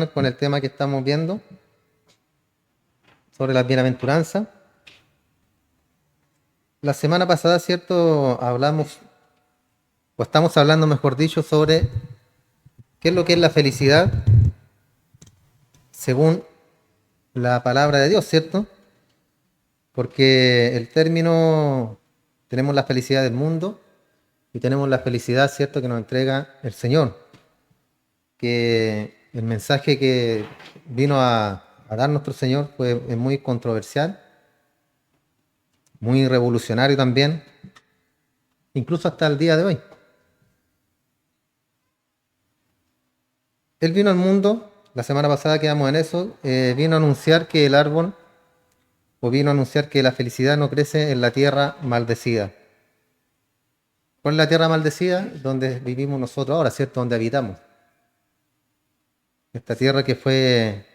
con el tema que estamos viendo sobre las bienaventuranzas. La semana pasada, ¿cierto? Hablamos, o estamos hablando, mejor dicho, sobre qué es lo que es la felicidad según la palabra de Dios, ¿cierto? Porque el término, tenemos la felicidad del mundo y tenemos la felicidad, ¿cierto?, que nos entrega el Señor. Que el mensaje que vino a dar nuestro Señor es muy controversial, muy revolucionario también, incluso hasta el día de hoy. Él vino al mundo, la semana pasada quedamos en eso, vino a anunciar que el árbol, o vino a anunciar que la felicidad no crece en la tierra maldecida. ¿Cuál es la tierra maldecida? Donde vivimos nosotros ahora, ¿cierto? Donde habitamos. Esta tierra que fue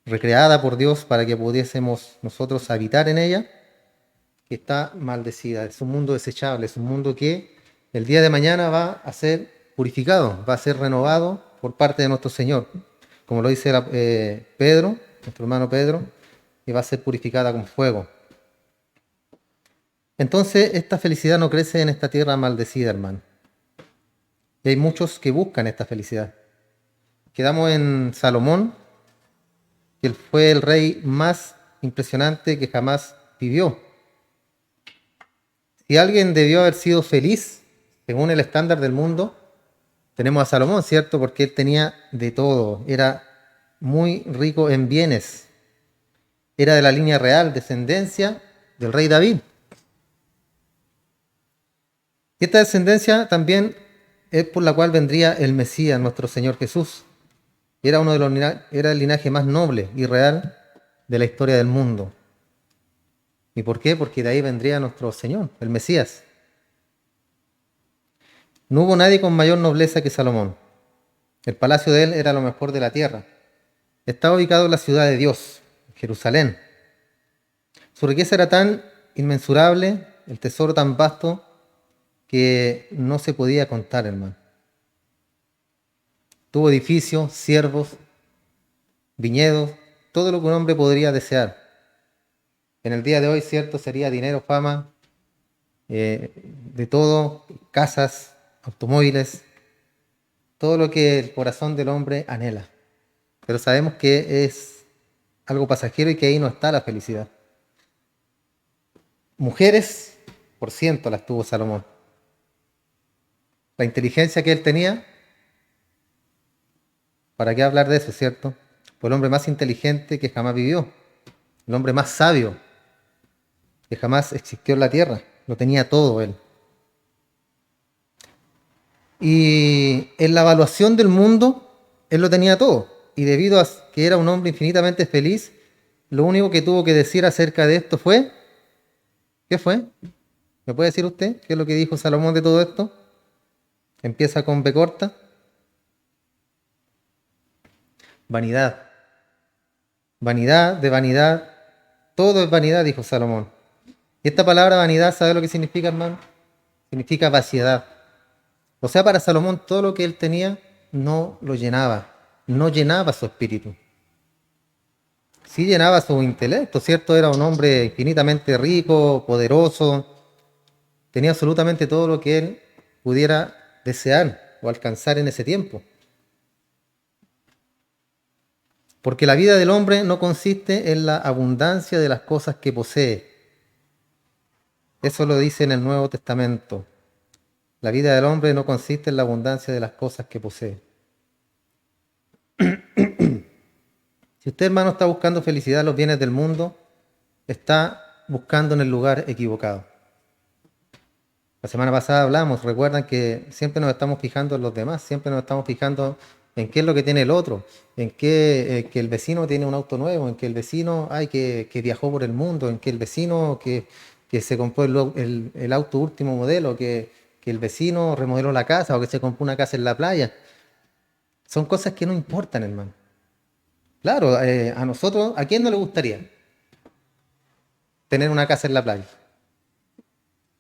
recreada por Dios para que pudiésemos nosotros habitar en ella, que está maldecida. Es un mundo desechable, es un mundo que el día de mañana va a ser purificado, va a ser renovado por parte de nuestro Señor. Como lo dice Pedro, nuestro hermano Pedro, y va a ser purificada con fuego. Entonces, esta felicidad no crece en esta tierra maldecida, hermano. Y hay muchos que buscan esta felicidad. Quedamos en Salomón, que él fue el rey más impresionante que jamás vivió. Si alguien debió haber sido feliz, según el estándar del mundo, tenemos a Salomón, ¿cierto? Porque él tenía de todo, era muy rico en bienes, era de la línea real, descendencia del rey David. Y esta descendencia también es por la cual vendría el Mesías, nuestro Señor Jesús. Era era el linaje más noble y real de la historia del mundo. ¿Y por qué? Porque de ahí vendría nuestro Señor, el Mesías. No hubo nadie con mayor nobleza que Salomón. El palacio de él era lo mejor de la tierra. Estaba ubicado en la ciudad de Dios, Jerusalén. Su riqueza era tan inmensurable, el tesoro tan vasto, que no se podía contar, hermano. Tuvo edificios, siervos, viñedos, todo lo que un hombre podría desear. En el día de hoy, cierto, sería dinero, fama, de todo, casas, automóviles, todo lo que el corazón del hombre anhela. Pero sabemos que es algo pasajero y que ahí no está la felicidad. Mujeres, por ciento las tuvo Salomón. La inteligencia que él tenía, ¿para qué hablar de eso, cierto? Fue el hombre más inteligente que jamás vivió, el hombre más sabio que jamás existió en la tierra. Lo tenía todo él. Y en la evaluación del mundo, él lo tenía todo. Y debido a que era un hombre infinitamente feliz, lo único que tuvo que decir acerca de esto fue, ¿qué fue? ¿Me puede decir usted qué es lo que dijo Salomón de todo esto? Empieza con B corta. Vanidad. Vanidad de vanidad. Todo es vanidad, dijo Salomón. Y esta palabra vanidad, ¿sabe lo que significa, hermano? Significa vaciedad. O sea, para Salomón todo lo que él tenía no lo llenaba, no llenaba su espíritu. Sí llenaba su intelecto, ¿cierto? Era un hombre infinitamente rico, poderoso, tenía absolutamente todo lo que él pudiera desear o alcanzar en ese tiempo. Porque la vida del hombre no consiste en la abundancia de las cosas que posee. Eso lo dice en el Nuevo Testamento. La vida del hombre no consiste en la abundancia de las cosas que posee. Si usted, hermano, está buscando felicidad en los bienes del mundo, está buscando en el lugar equivocado. La semana pasada hablamos, recuerdan que siempre nos estamos fijando en los demás, siempre nos estamos fijando en qué es lo que tiene el otro, en qué que el vecino tiene un auto nuevo, en que el vecino que viajó por el mundo, en que el vecino que se compró el auto último modelo, que el vecino remodeló la casa o que se compró una casa en la playa. Son cosas que no importan, hermano. Claro, a nosotros, ¿a quién no le gustaría tener una casa en la playa?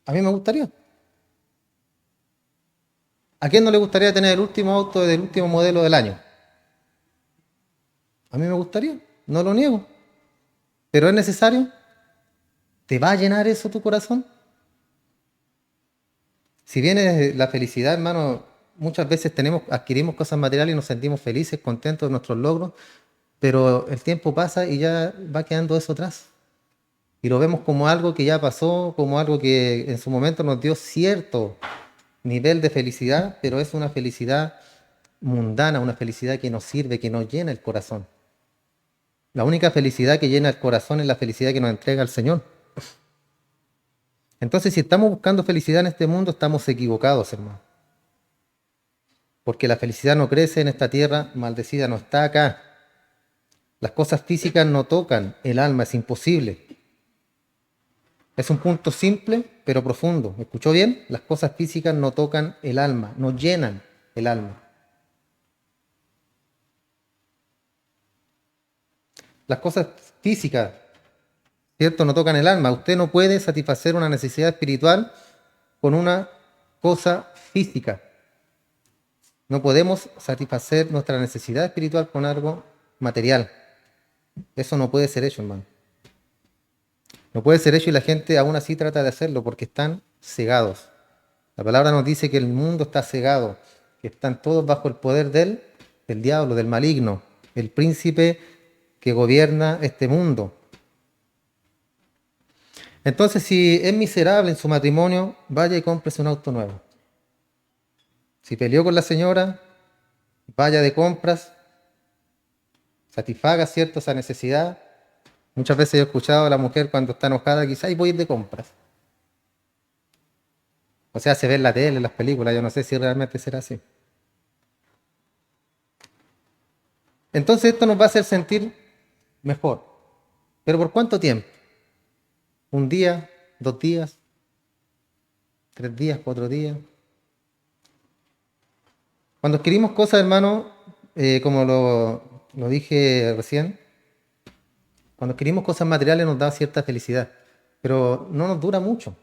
A mí me gustaría. ¿A quién no le gustaría tener el último auto del último modelo del año? A mí me gustaría, no lo niego, pero es necesario. ¿Te va a llenar eso tu corazón? Si bien es la felicidad, hermano, muchas veces adquirimos cosas materiales y nos sentimos felices, contentos de nuestros logros, pero el tiempo pasa y ya va quedando eso atrás. Y lo vemos como algo que ya pasó, como algo que en su momento nos dio cierto nivel de felicidad, pero es una felicidad mundana, una felicidad que nos sirve, que nos llena el corazón. La única felicidad que llena el corazón es la felicidad que nos entrega el Señor. Entonces, si estamos buscando felicidad en este mundo, estamos equivocados, hermano. Porque la felicidad no crece en esta tierra maldecida, no está acá. Las cosas físicas no tocan el alma, es imposible. Es un punto simple, pero profundo. ¿Me escuchó bien? Las cosas físicas no tocan el alma, no llenan el alma. Las cosas físicas, ¿cierto? No tocan el alma. Usted no puede satisfacer una necesidad espiritual con una cosa física. No podemos satisfacer nuestra necesidad espiritual con algo material. Eso no puede ser hecho, hermano. No puede ser hecho y la gente aún así trata de hacerlo porque están cegados. La palabra nos dice que el mundo está cegado, que están todos bajo el poder del diablo, del maligno, el príncipe que gobierna este mundo. Entonces, si es miserable en su matrimonio, vaya y cómprese un auto nuevo. Si peleó con la señora, vaya de compras, satisfaga, ¿cierto?, esa necesidad. Muchas veces he escuchado a la mujer cuando está enojada, quizás voy a ir de compras. O sea, se ve en la tele, en las películas, yo no sé si realmente será así. Entonces esto nos va a hacer sentir mejor. ¿Pero por cuánto tiempo? ¿Un día? ¿2 días? ¿3 días? ¿4 días? Cuando adquirimos cosas, hermano, como lo dije recién, cuando adquirimos cosas materiales nos da cierta felicidad, pero no nos dura mucho.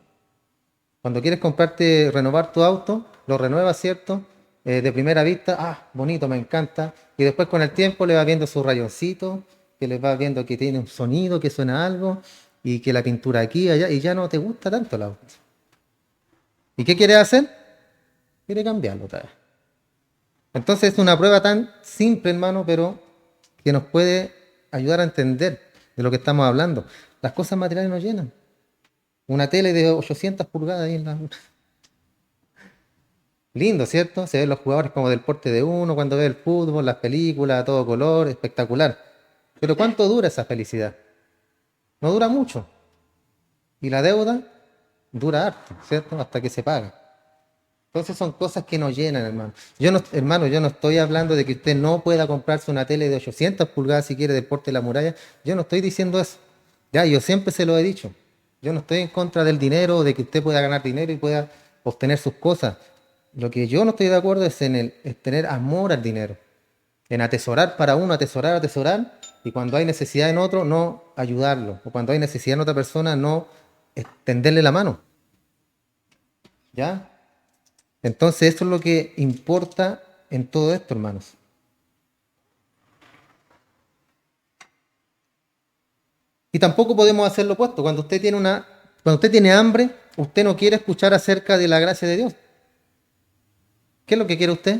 Cuando quieres comprarte, renovar tu auto, lo renuevas, ¿cierto? De primera vista, bonito, me encanta. Y después con el tiempo le vas viendo sus rayoncitos, que le vas viendo que tiene un sonido, que suena algo, y que la pintura aquí, allá, y ya no te gusta tanto el auto. ¿Y qué quieres hacer? Quiere cambiarlo otra vez. Entonces es una prueba tan simple, hermano, pero que nos puede ayudar a entender de lo que estamos hablando. Las cosas materiales nos llenan. Una tele de 800 pulgadas ahí en la... Lindo, ¿cierto? Se ven los jugadores como del porte de uno, cuando ve el fútbol, las películas, a todo color, espectacular. Pero ¿cuánto dura esa felicidad? No dura mucho. Y la deuda dura harto, ¿cierto? Hasta que se paga. Entonces son cosas que nos llenan, hermano. Hermano, yo no estoy hablando de que usted no pueda comprarse una tele de 800 pulgadas si quiere deporte de la muralla. Yo no estoy diciendo eso. Ya, yo siempre se lo he dicho. Yo no estoy en contra del dinero, de que usted pueda ganar dinero y pueda obtener sus cosas. Lo que yo no estoy de acuerdo es es tener amor al dinero. En atesorar para uno, atesorar, atesorar. Y cuando hay necesidad en otro, no ayudarlo. O cuando hay necesidad en otra persona, no extenderle la mano. ¿Ya? Entonces, esto es lo que importa en todo esto, hermanos. Y tampoco podemos hacer lo opuesto. Cuando usted tiene hambre, usted no quiere escuchar acerca de la gracia de Dios. ¿Qué es lo que quiere usted?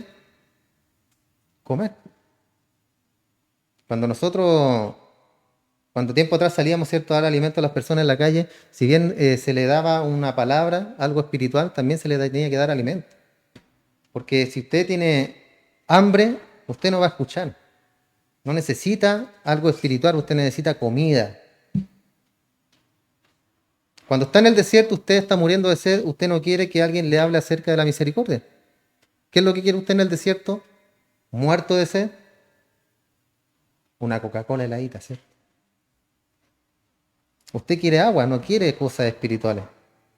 Comer. Cuando nosotros, cuando tiempo atrás salíamos, ¿cierto?, a dar alimento a las personas en la calle, si bien se le daba una palabra, algo espiritual, también se le tenía que dar alimento. Porque si usted tiene hambre, usted no va a escuchar. No necesita algo espiritual, usted necesita comida. Cuando está en el desierto, usted está muriendo de sed, usted no quiere que alguien le hable acerca de la misericordia. ¿Qué es lo que quiere usted en el desierto? Muerto de sed. Una Coca-Cola heladita, ¿cierto? Usted quiere agua, no quiere cosas espirituales.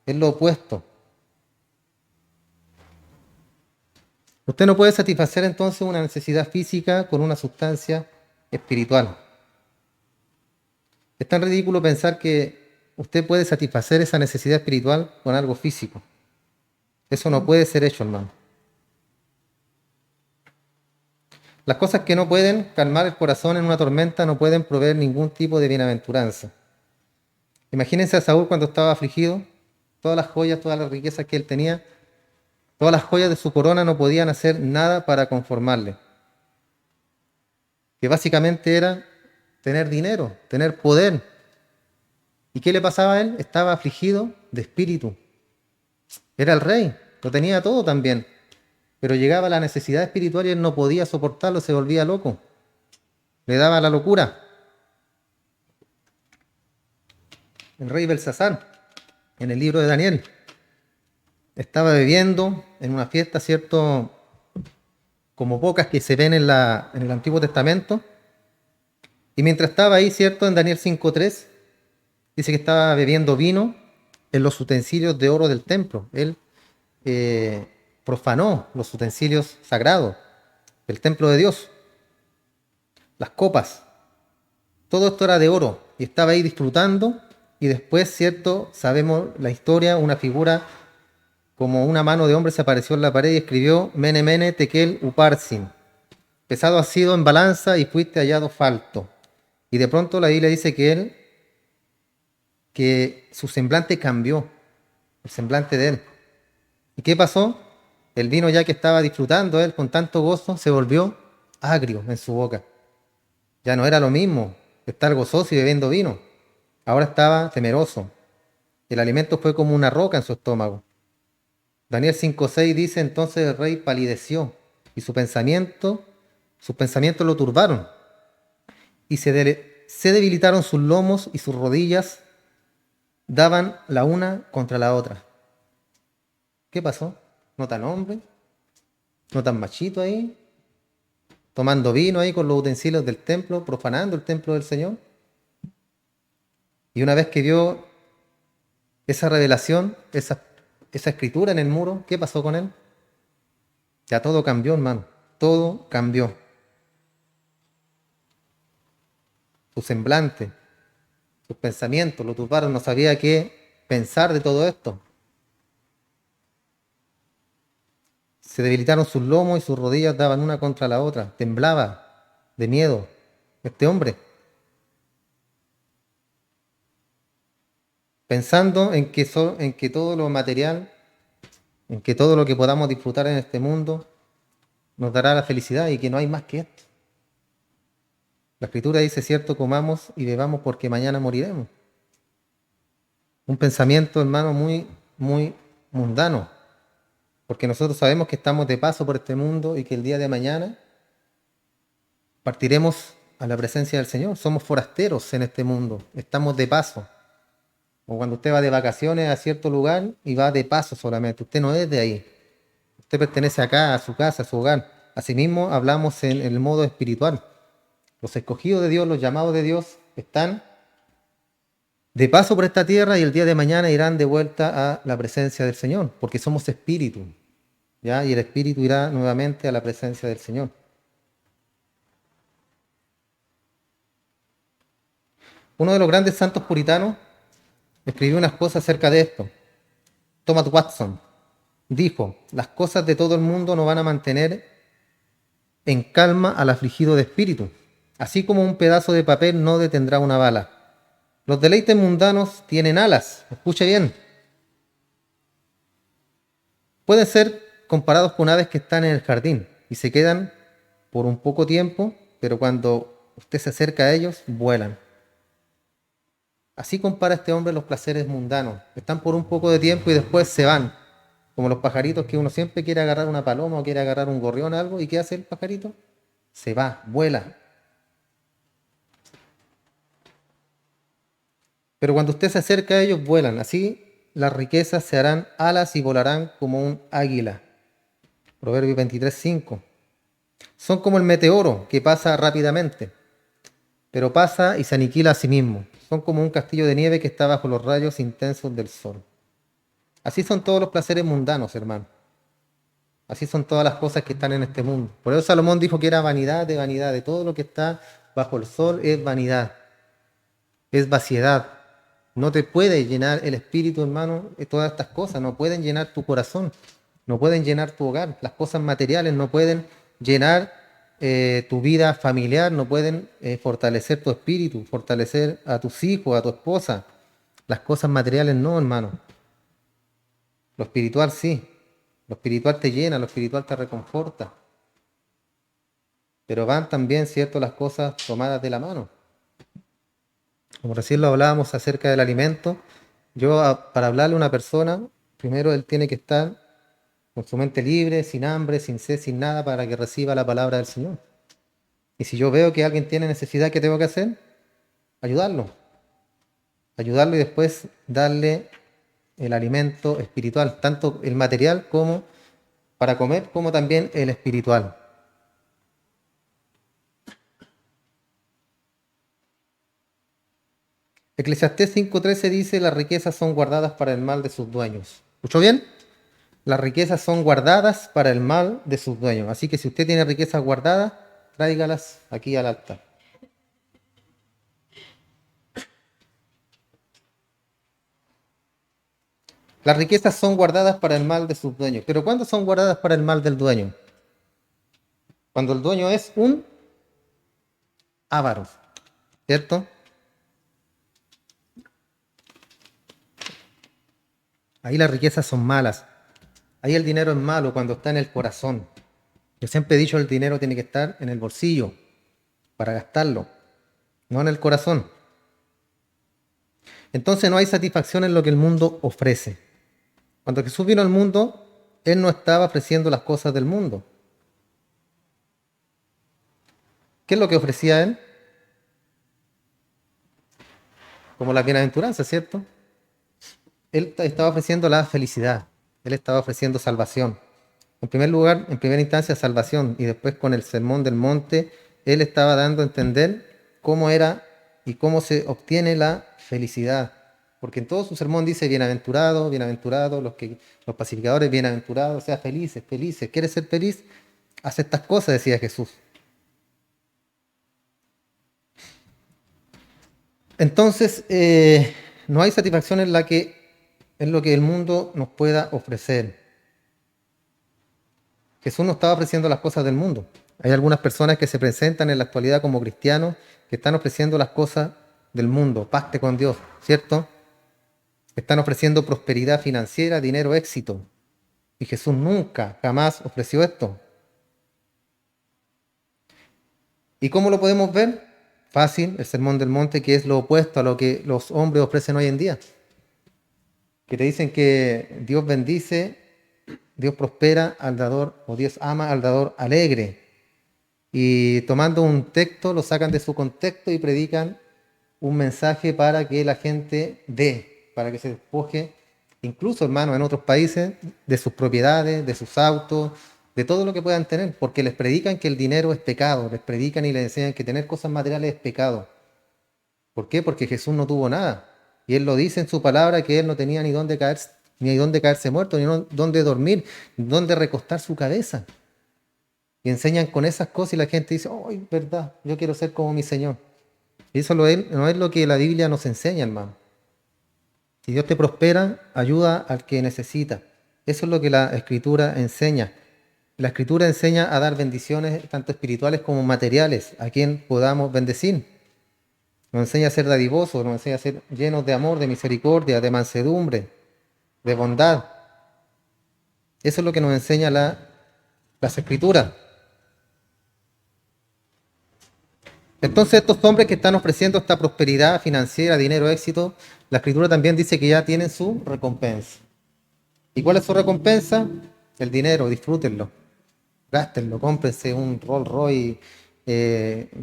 Es lo opuesto. Usted no puede satisfacer entonces una necesidad física con una sustancia espiritual. Es tan ridículo pensar que usted puede satisfacer esa necesidad espiritual con algo físico. Eso no puede ser hecho, hermano. Las cosas que no pueden calmar el corazón en una tormenta no pueden proveer ningún tipo de bienaventuranza. Imagínense a Saúl cuando estaba afligido, todas las joyas, todas las riquezas que él tenía, todas las joyas de su corona no podían hacer nada para conformarle. Que básicamente era tener dinero, tener poder. ¿Y qué le pasaba a él? Estaba afligido de espíritu. Era el rey, lo tenía todo también. Pero llegaba la necesidad espiritual y él no podía soportarlo, se volvía loco. Le daba la locura. El rey Belsasar, en el libro de Daniel, estaba bebiendo en una fiesta, ¿cierto? Como pocas que se ven en el Antiguo Testamento. Y mientras estaba ahí, ¿cierto? En Daniel 5:3, dice que estaba bebiendo vino en los utensilios de oro del templo. Él profanó los utensilios sagrados del templo de Dios, las copas. Todo esto era de oro y estaba ahí disfrutando. Y después, ¿cierto? Sabemos la historia, una figura como una mano de hombre se apareció en la pared y escribió: Mene, mene, tekel, uparsin. Pesado has sido en balanza y fuiste hallado falto. Y de pronto la Biblia dice que su semblante cambió, el semblante de él. ¿Y qué pasó? El vino ya que estaba disfrutando él con tanto gozo se volvió agrio en su boca. Ya no era lo mismo estar gozoso y bebiendo vino. Ahora estaba temeroso. El alimento fue como una roca en su estómago. Daniel 5:6 dice: entonces el rey palideció y sus pensamientos lo turbaron. Y se debilitaron sus lomos y sus rodillas daban la una contra la otra. ¿Qué pasó? ¿No tan hombre? ¿No tan machito ahí? Tomando vino ahí con los utensilios del templo, profanando el templo del Señor. Y una vez que vio esa revelación, esa escritura en el muro, ¿qué pasó con él? Ya todo cambió, hermano. Todo cambió. Su semblante, sus pensamientos lo turbaron, no sabía qué pensar de todo esto. Se debilitaron sus lomos y sus rodillas daban una contra la otra. Temblaba de miedo este hombre, pensando en que todo lo material, en que todo lo que podamos disfrutar en este mundo nos dará la felicidad y que no hay más que esto. La Escritura dice: cierto, comamos y bebamos porque mañana moriremos. Un pensamiento, hermano, muy, muy mundano, porque nosotros sabemos que estamos de paso por este mundo y que el día de mañana partiremos a la presencia del Señor. Somos forasteros en este mundo, estamos de paso. O cuando usted va de vacaciones a cierto lugar y va de paso solamente, usted no es de ahí. Usted pertenece acá, a su casa, a su hogar. Asimismo, hablamos en el modo espiritual. Los escogidos de Dios, los llamados de Dios, están de paso por esta tierra y el día de mañana irán de vuelta a la presencia del Señor, porque somos espíritu, ¿ya? Y el espíritu irá nuevamente a la presencia del Señor. Uno de los grandes santos puritanos escribió unas cosas acerca de esto. Thomas Watson dijo: las cosas de todo el mundo no van a mantener en calma al afligido de espíritu, así como un pedazo de papel no detendrá una bala. Los deleites mundanos tienen alas, escuche bien. Pueden ser comparados con aves que están en el jardín y se quedan por un poco tiempo, pero cuando usted se acerca a ellos, vuelan. Así compara este hombre los placeres mundanos. Están por un poco de tiempo y después se van. Como los pajaritos que uno siempre quiere agarrar una paloma o quiere agarrar un gorrión o algo. ¿Y qué hace el pajarito? Se va, vuela. Pero cuando usted se acerca a ellos, vuelan. Así las riquezas se harán alas y volarán como un águila. Proverbios 23:5. Son como el meteoro que pasa rápidamente, pero pasa y se aniquila a sí mismo. Son como un castillo de nieve que está bajo los rayos intensos del sol. Así son todos los placeres mundanos, hermano. Así son todas las cosas que están en este mundo. Por eso Salomón dijo que era vanidad de vanidad. De todo lo que está bajo el sol es vanidad, es vaciedad. No te puede llenar el espíritu, hermano, de todas estas cosas. No pueden llenar tu corazón, no pueden llenar tu hogar. Las cosas materiales no pueden llenar tu vida familiar, no pueden fortalecer tu espíritu, fortalecer a tus hijos, a tu esposa. Las cosas materiales no, hermano. Lo espiritual sí. Lo espiritual te llena, lo espiritual te reconforta. Pero van también, ¿cierto?, las cosas tomadas de la mano. Como recién lo hablábamos acerca del alimento, para hablarle a una persona, primero él tiene que estar con su mente libre, sin hambre, sin sed, sin nada, para que reciba la palabra del Señor. Y si yo veo que alguien tiene necesidad, ¿qué tengo que hacer? Ayudarlo. Ayudarlo y después darle el alimento espiritual, tanto el material como para comer, como también el espiritual. Eclesiastés 5:13 dice: las riquezas son guardadas para el mal de sus dueños. ¿Escuchó bien? Las riquezas son guardadas para el mal de sus dueños. Así que si usted tiene riquezas guardadas, tráigalas aquí al altar. Las riquezas son guardadas para el mal de sus dueños. ¿Pero cuándo son guardadas para el mal del dueño? Cuando el dueño es un avaro, ¿cierto? Ahí las riquezas son malas. Ahí el dinero es malo cuando está en el corazón. Yo siempre he dicho, el dinero tiene que estar en el bolsillo para gastarlo, no en el corazón. Entonces no hay satisfacción en lo que el mundo ofrece. Cuando Jesús vino al mundo, Él no estaba ofreciendo las cosas del mundo. ¿Qué es lo que ofrecía Él? Como las bienaventuranzas, ¿cierto? Él estaba ofreciendo la felicidad. Él estaba ofreciendo salvación. En primer lugar, en primera instancia, salvación. Y después con el sermón del monte, Él estaba dando a entender cómo era y cómo se obtiene la felicidad. Porque en todo su sermón dice: bienaventurados, bienaventurados, los pacificadores, bienaventurados, o sea, felices, felices. ¿Quieres ser feliz? Haz estas cosas, decía Jesús. Entonces, no hay satisfacción en lo que el mundo nos pueda ofrecer. Jesús no estaba ofreciendo las cosas del mundo. Hay algunas personas que se presentan en la actualidad como cristianos que están ofreciendo las cosas del mundo, pacte con Dios, ¿cierto? Están ofreciendo prosperidad financiera, dinero, éxito. Y Jesús nunca, jamás ofreció esto. ¿Y cómo lo podemos ver? Fácil, el Sermón del Monte, que es lo opuesto a lo que los hombres ofrecen hoy en día. Que te dicen que Dios bendice, Dios prospera al dador, o Dios ama al dador alegre. Y tomando un texto, lo sacan de su contexto y predican un mensaje para que la gente dé, para que se despoje, incluso, hermano, en otros países, de sus propiedades, de sus autos, de todo lo que puedan tener, porque les predican que el dinero es pecado, les predican y les enseñan que tener cosas materiales es pecado. ¿Por qué? Porque Jesús no tuvo nada. Y Él lo dice en su palabra, que Él no tenía ni dónde caerse muerto, ni dónde dormir, ni dónde recostar su cabeza. Y enseñan con esas cosas y la gente dice: ¡ay, verdad! Yo quiero ser como mi Señor. Y eso no es lo que la Biblia nos enseña, hermano. Si Dios te prospera, ayuda al que necesita. Eso es lo que la Escritura enseña. La Escritura enseña a dar bendiciones tanto espirituales como materiales a quien podamos bendecir. Nos enseña a ser dadivosos, nos enseña a ser llenos de amor, de misericordia, de mansedumbre, de bondad. Eso es lo que nos enseña las Escrituras. Entonces estos hombres que están ofreciendo esta prosperidad financiera, dinero, éxito, la Escritura también dice que ya tienen su recompensa. ¿Y cuál es su recompensa? El dinero, disfrútenlo, gástenlo, cómprense un Rolls Royce,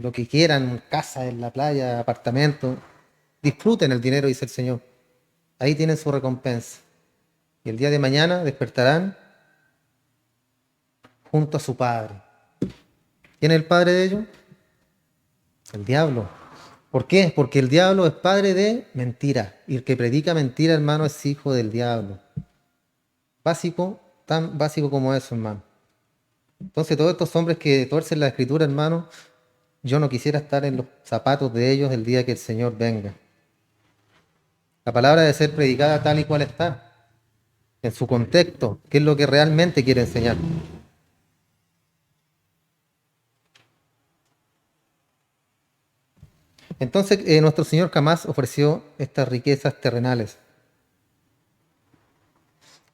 lo que quieran, casa en la playa, apartamento. Disfruten el dinero, dice el Señor. Ahí tienen su recompensa. Y el día de mañana despertarán junto a su Padre. ¿Quién es el Padre de ellos? El diablo. ¿Por qué? Porque el diablo es padre de mentira. Y el que predica mentira, hermano, es hijo del diablo. Básico, tan básico como eso, hermano. Entonces, todos estos hombres que tuercen la Escritura, hermano, yo no quisiera estar en los zapatos de ellos el día que el Señor venga. La palabra debe ser predicada tal y cual está, en su contexto, qué es lo que realmente quiere enseñar. Entonces, nuestro Señor jamás ofreció estas riquezas terrenales.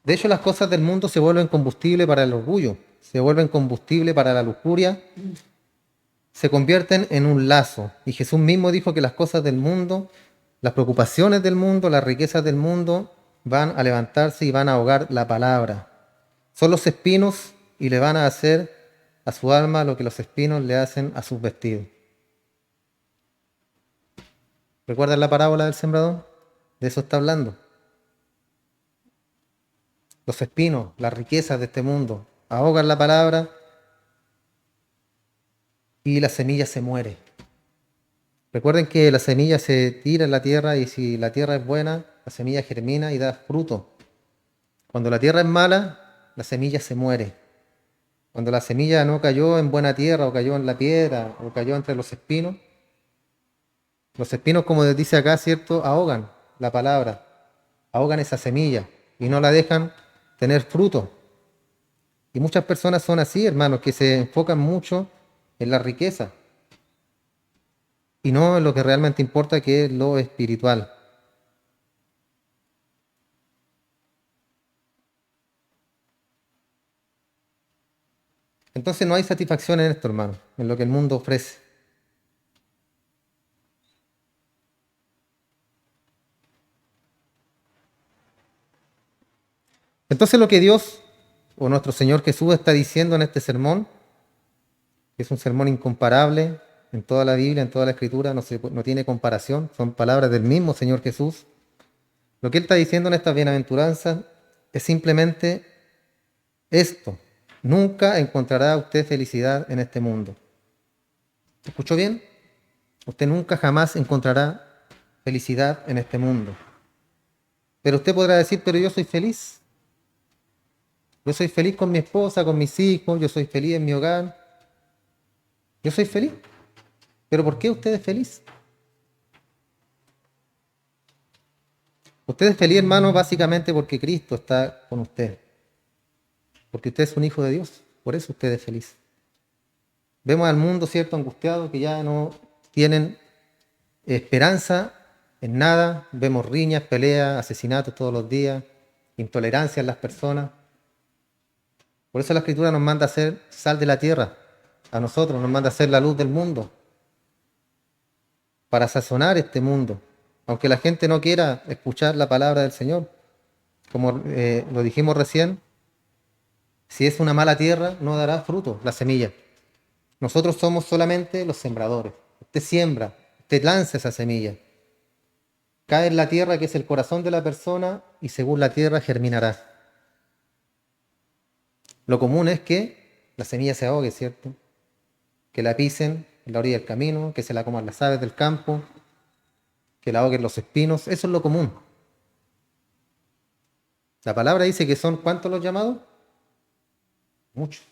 De hecho, las cosas del mundo se vuelven combustible para el orgullo, se vuelven combustible para la lujuria, se convierten en un lazo. Y Jesús mismo dijo que las cosas del mundo, las preocupaciones del mundo, las riquezas del mundo van a levantarse y van a ahogar la palabra. Son los espinos y le van a hacer a su alma lo que los espinos le hacen a sus vestidos. ¿Recuerdan la parábola del sembrador? De eso está hablando. Los espinos, las riquezas de este mundo, ahogan la palabra y la semilla se muere. Recuerden que la semilla se tira en la tierra y si la tierra es buena, la semilla germina y da fruto. Cuando la tierra es mala, la semilla se muere. Cuando la semilla no cayó en buena tierra o cayó en la piedra o cayó entre los espinos, como dice acá, ¿cierto? Ahogan la palabra, ahogan esa semilla y no la dejan tener fruto. Y muchas personas son así, hermanos, que se enfocan mucho en la riqueza y no en lo que realmente importa, que es lo espiritual. Entonces no hay satisfacción en esto, hermano, en lo que el mundo ofrece. Entonces lo que Dios o nuestro Señor Jesús está diciendo en este sermón, que es un sermón incomparable en toda la Biblia, en toda la Escritura, no tiene comparación, son palabras del mismo Señor Jesús. Lo que Él está diciendo en estas bienaventuranzas es simplemente esto: nunca encontrará usted felicidad en este mundo. ¿Escuchó bien? Usted nunca jamás encontrará felicidad en este mundo. Pero usted podrá decir, pero yo soy feliz. Yo soy feliz con mi esposa, con mis hijos, yo soy feliz en mi hogar. Yo soy feliz. ¿Pero por qué usted es feliz? Usted es feliz, hermano, básicamente porque Cristo está con usted. Porque usted es un hijo de Dios. Por eso usted es feliz. Vemos al mundo, cierto, angustiado, que ya no tienen esperanza en nada. Vemos riñas, peleas, asesinatos todos los días, intolerancia en las personas. Por eso la Escritura nos manda a ser sal de la tierra. A nosotros nos manda a ser la luz del mundo, para sazonar este mundo. Aunque la gente no quiera escuchar la palabra del Señor, como lo dijimos recién, si es una mala tierra, no dará fruto la semilla. Nosotros somos solamente los sembradores. Usted siembra, usted lanza esa semilla. Cae en la tierra, que es el corazón de la persona, y según la tierra germinará. Lo común es que la semilla se ahogue, ¿cierto? Que la pisen en la orilla del camino, que se la coman las aves del campo, que la ahoguen los espinos. Eso es lo común. La palabra dice que son, ¿cuántos los llamados? Muchos.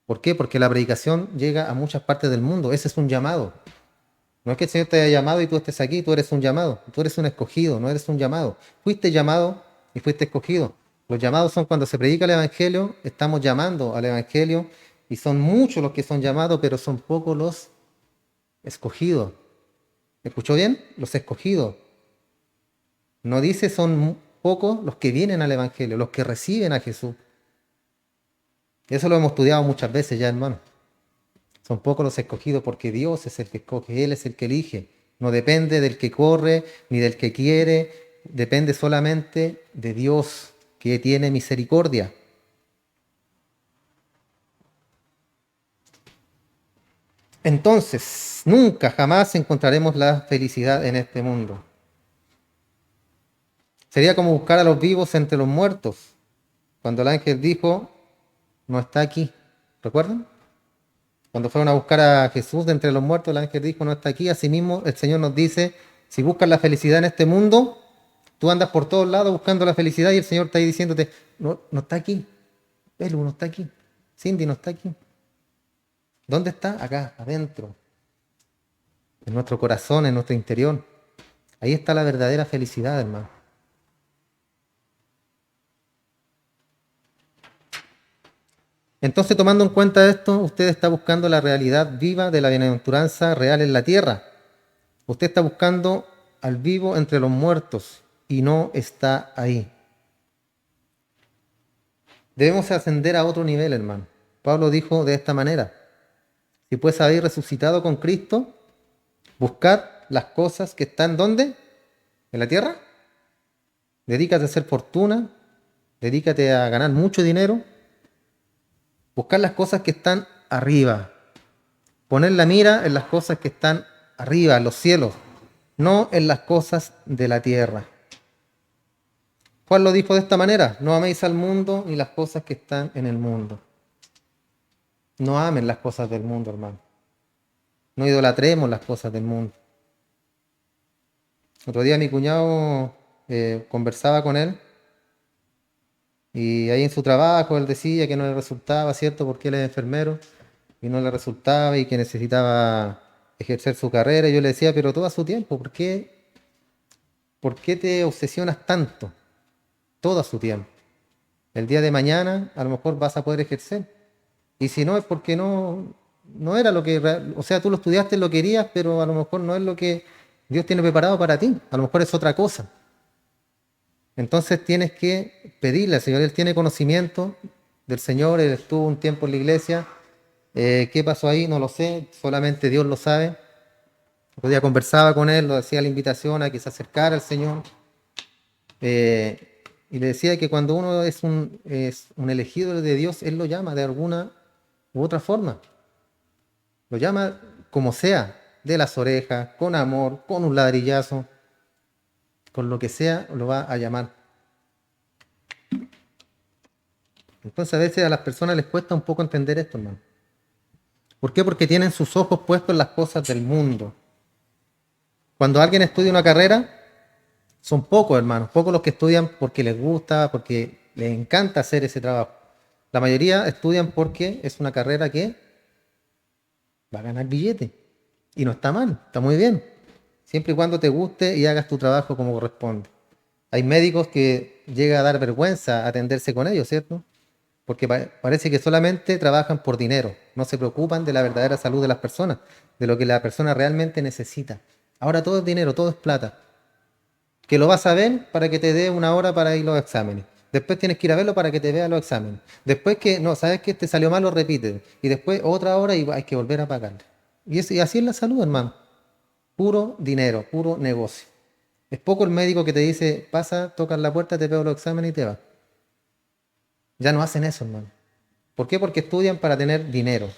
¿Por qué? Porque la predicación llega a muchas partes del mundo. Ese es un llamado. No es que el Señor te haya llamado y tú estés aquí, tú eres un llamado. Tú eres un escogido, no eres un llamado. Fuiste llamado y fuiste escogido. Los llamados son cuando se predica el Evangelio, estamos llamando al Evangelio y son muchos los que son llamados, pero son pocos los escogidos. ¿Escuchó bien? Los escogidos. No dice son pocos los que vienen al Evangelio, los que reciben a Jesús. Eso lo hemos estudiado muchas veces ya, hermano. Son pocos los escogidos porque Dios es el que escoge, Él es el que elige. No depende del que corre ni del que quiere, depende solamente de Dios, que tiene misericordia. Entonces, nunca, jamás encontraremos la felicidad en este mundo. Sería como buscar a los vivos entre los muertos, cuando el ángel dijo, no está aquí. ¿Recuerdan? Cuando fueron a buscar a Jesús de entre los muertos, el ángel dijo, no está aquí. Asimismo, el Señor nos dice, si buscas la felicidad en este mundo, tú andas por todos lados buscando la felicidad y el Señor está ahí diciéndote, no, no está aquí. Pelu no está aquí. Cindy no está aquí. ¿Dónde está? Acá, adentro. En nuestro corazón, en nuestro interior. Ahí está la verdadera felicidad, hermano. Entonces, tomando en cuenta esto, usted está buscando la realidad viva de la bienaventuranza real en la tierra. Usted está buscando al vivo entre los muertos y no está ahí. Debemos ascender a otro nivel, hermano. Pablo dijo de esta manera: si pues habéis resucitado con Cristo, buscad las cosas que están ¿dónde? ¿En la tierra? Dedícate a hacer fortuna, dedícate a ganar mucho dinero, buscar las cosas que están arriba, poner la mira en las cosas que están arriba, en los cielos, no en las cosas de la tierra. Juan lo dijo de esta manera: no améis al mundo ni las cosas que están en el mundo. No amen las cosas del mundo, hermano. No idolatremos las cosas del mundo. Otro día mi cuñado conversaba con él y ahí en su trabajo él decía que no le resultaba, ¿cierto? Porque él es enfermero y no le resultaba y que necesitaba ejercer su carrera. Y yo le decía, pero todo a su tiempo, ¿por qué te obsesionas tanto? Todo a su tiempo. El día de mañana a lo mejor vas a poder ejercer. Y si no es porque no era lo que, o sea, tú lo estudiaste, lo querías, pero a lo mejor no es lo que Dios tiene preparado para ti. A lo mejor es otra cosa. Entonces tienes que pedirle al Señor. Él tiene conocimiento del Señor, él estuvo un tiempo en la iglesia. ¿Qué pasó ahí? No lo sé, solamente Dios lo sabe. Otro día conversaba con él, lo hacía la invitación a que se acercara al Señor. Y le decía que cuando uno es un elegido de Dios, Él lo llama de alguna u otra forma. Lo llama como sea, de las orejas, con amor, con un ladrillazo, con lo que sea, lo va a llamar. Entonces a veces a las personas les cuesta un poco entender esto, hermano. ¿Por qué? Porque tienen sus ojos puestos en las cosas del mundo. Cuando alguien estudia una carrera, son pocos, hermanos, pocos los que estudian porque les gusta, porque les encanta hacer ese trabajo. La mayoría estudian porque es una carrera que va a ganar billete. Y no está mal, está muy bien. Siempre y cuando te guste y hagas tu trabajo como corresponde. Hay médicos que llega a dar vergüenza atenderse con ellos, ¿cierto? Porque parece que solamente trabajan por dinero, no se preocupan de la verdadera salud de las personas, de lo que la persona realmente necesita. Ahora todo es dinero, todo es plata. Que lo vas a ver para que te dé una hora para ir a los exámenes. Después tienes que ir a verlo para que te vea los exámenes. Después que no, sabes que te salió mal, lo repites. Y después otra hora y hay que volver a pagarle. Y así es la salud, hermano. Puro dinero, puro negocio. Es poco el médico que te dice, pasa, tocas la puerta, te veo los exámenes y te vas. Ya no hacen eso, hermano. ¿Por qué? Porque estudian para tener dinero.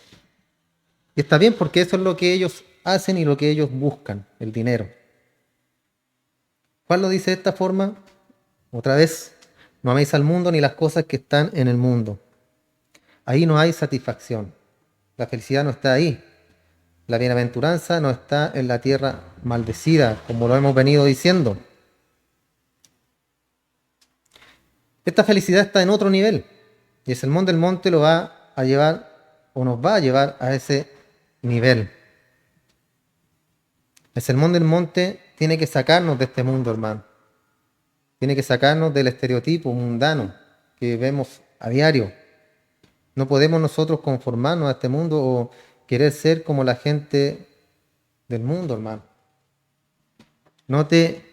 Y está bien porque eso es lo que ellos hacen y lo que ellos buscan, el dinero. Juan lo dice de esta forma, otra vez, no améis al mundo ni las cosas que están en el mundo. Ahí no hay satisfacción. La felicidad no está ahí. La bienaventuranza no está en la tierra maldecida, como lo hemos venido diciendo. Esta felicidad está en otro nivel. Y el sermón del monte lo va a llevar, o nos va a llevar a ese nivel. El sermón del monte tiene que sacarnos de este mundo, hermano. Tiene que sacarnos del estereotipo mundano que vemos a diario. No podemos nosotros conformarnos a este mundo o querer ser como la gente del mundo, hermano. No te,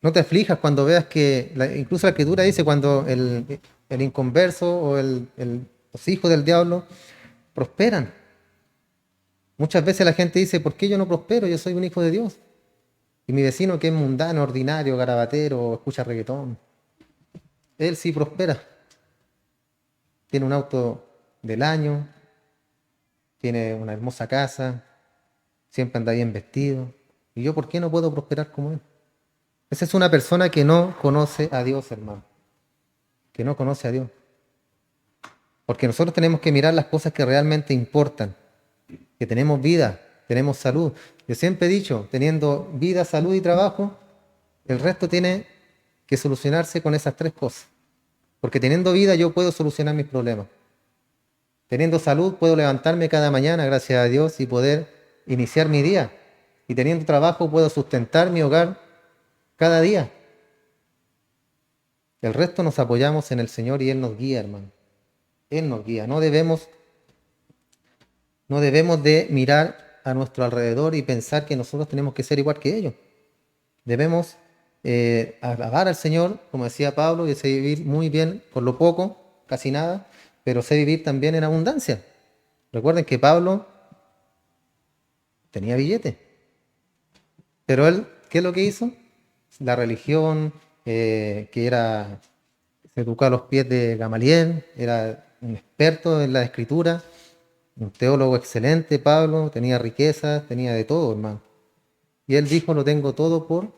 no te aflijas cuando veas que, incluso la escritura dice, cuando el inconverso o los hijos del diablo prosperan. Muchas veces la gente dice, ¿por qué yo no prospero? Yo soy un hijo de Dios. Y mi vecino que es mundano, ordinario, garabatero, escucha reggaetón, él sí prospera. Tiene un auto del año, tiene una hermosa casa, siempre anda bien vestido. ¿Y yo por qué no puedo prosperar como él? Esa es una persona que no conoce a Dios, hermano. Que no conoce a Dios. Porque nosotros tenemos que mirar las cosas que realmente importan. Que tenemos vida, tenemos salud. Yo siempre he dicho, teniendo vida, salud y trabajo, el resto tiene que solucionarse con esas tres cosas. Porque teniendo vida yo puedo solucionar mis problemas. Teniendo salud puedo levantarme cada mañana, gracias a Dios, y poder iniciar mi día. Y teniendo trabajo puedo sustentar mi hogar cada día. El resto nos apoyamos en el Señor y Él nos guía, hermano. Él nos guía. No debemos de mirar a nuestro alrededor y pensar que nosotros tenemos que ser igual que ellos. Debemos alabar al Señor, como decía Pablo, y sé vivir muy bien con lo poco, casi nada, pero sé vivir también en abundancia. Recuerden que Pablo tenía billetes, pero él, ¿qué es lo que hizo? La religión, que era, se educó a los pies de Gamaliel, era un experto en la escritura, un teólogo excelente, Pablo, tenía riquezas, tenía de todo, hermano. Y él dijo, lo tengo todo por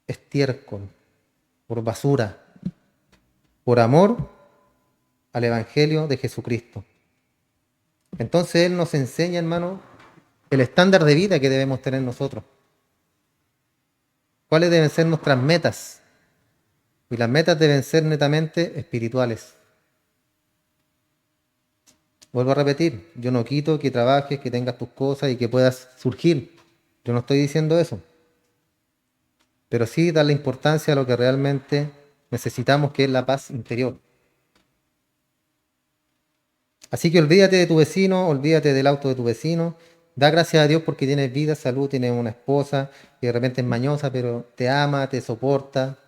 estiércol, por basura, por amor al Evangelio de Jesucristo. Entonces Él nos enseña, hermano, el estándar de vida que debemos tener nosotros. ¿Cuáles deben ser nuestras metas? Y las metas deben ser netamente espirituales. Vuelvo a repetir, yo no quito que trabajes, que tengas tus cosas y que puedas surgir. Yo no estoy diciendo eso. Pero sí darle importancia a lo que realmente necesitamos, que es la paz interior. Así que olvídate de tu vecino, olvídate del auto de tu vecino. Da gracias a Dios porque tienes vida, salud, tienes una esposa que de repente es mañosa, pero te ama, te soporta,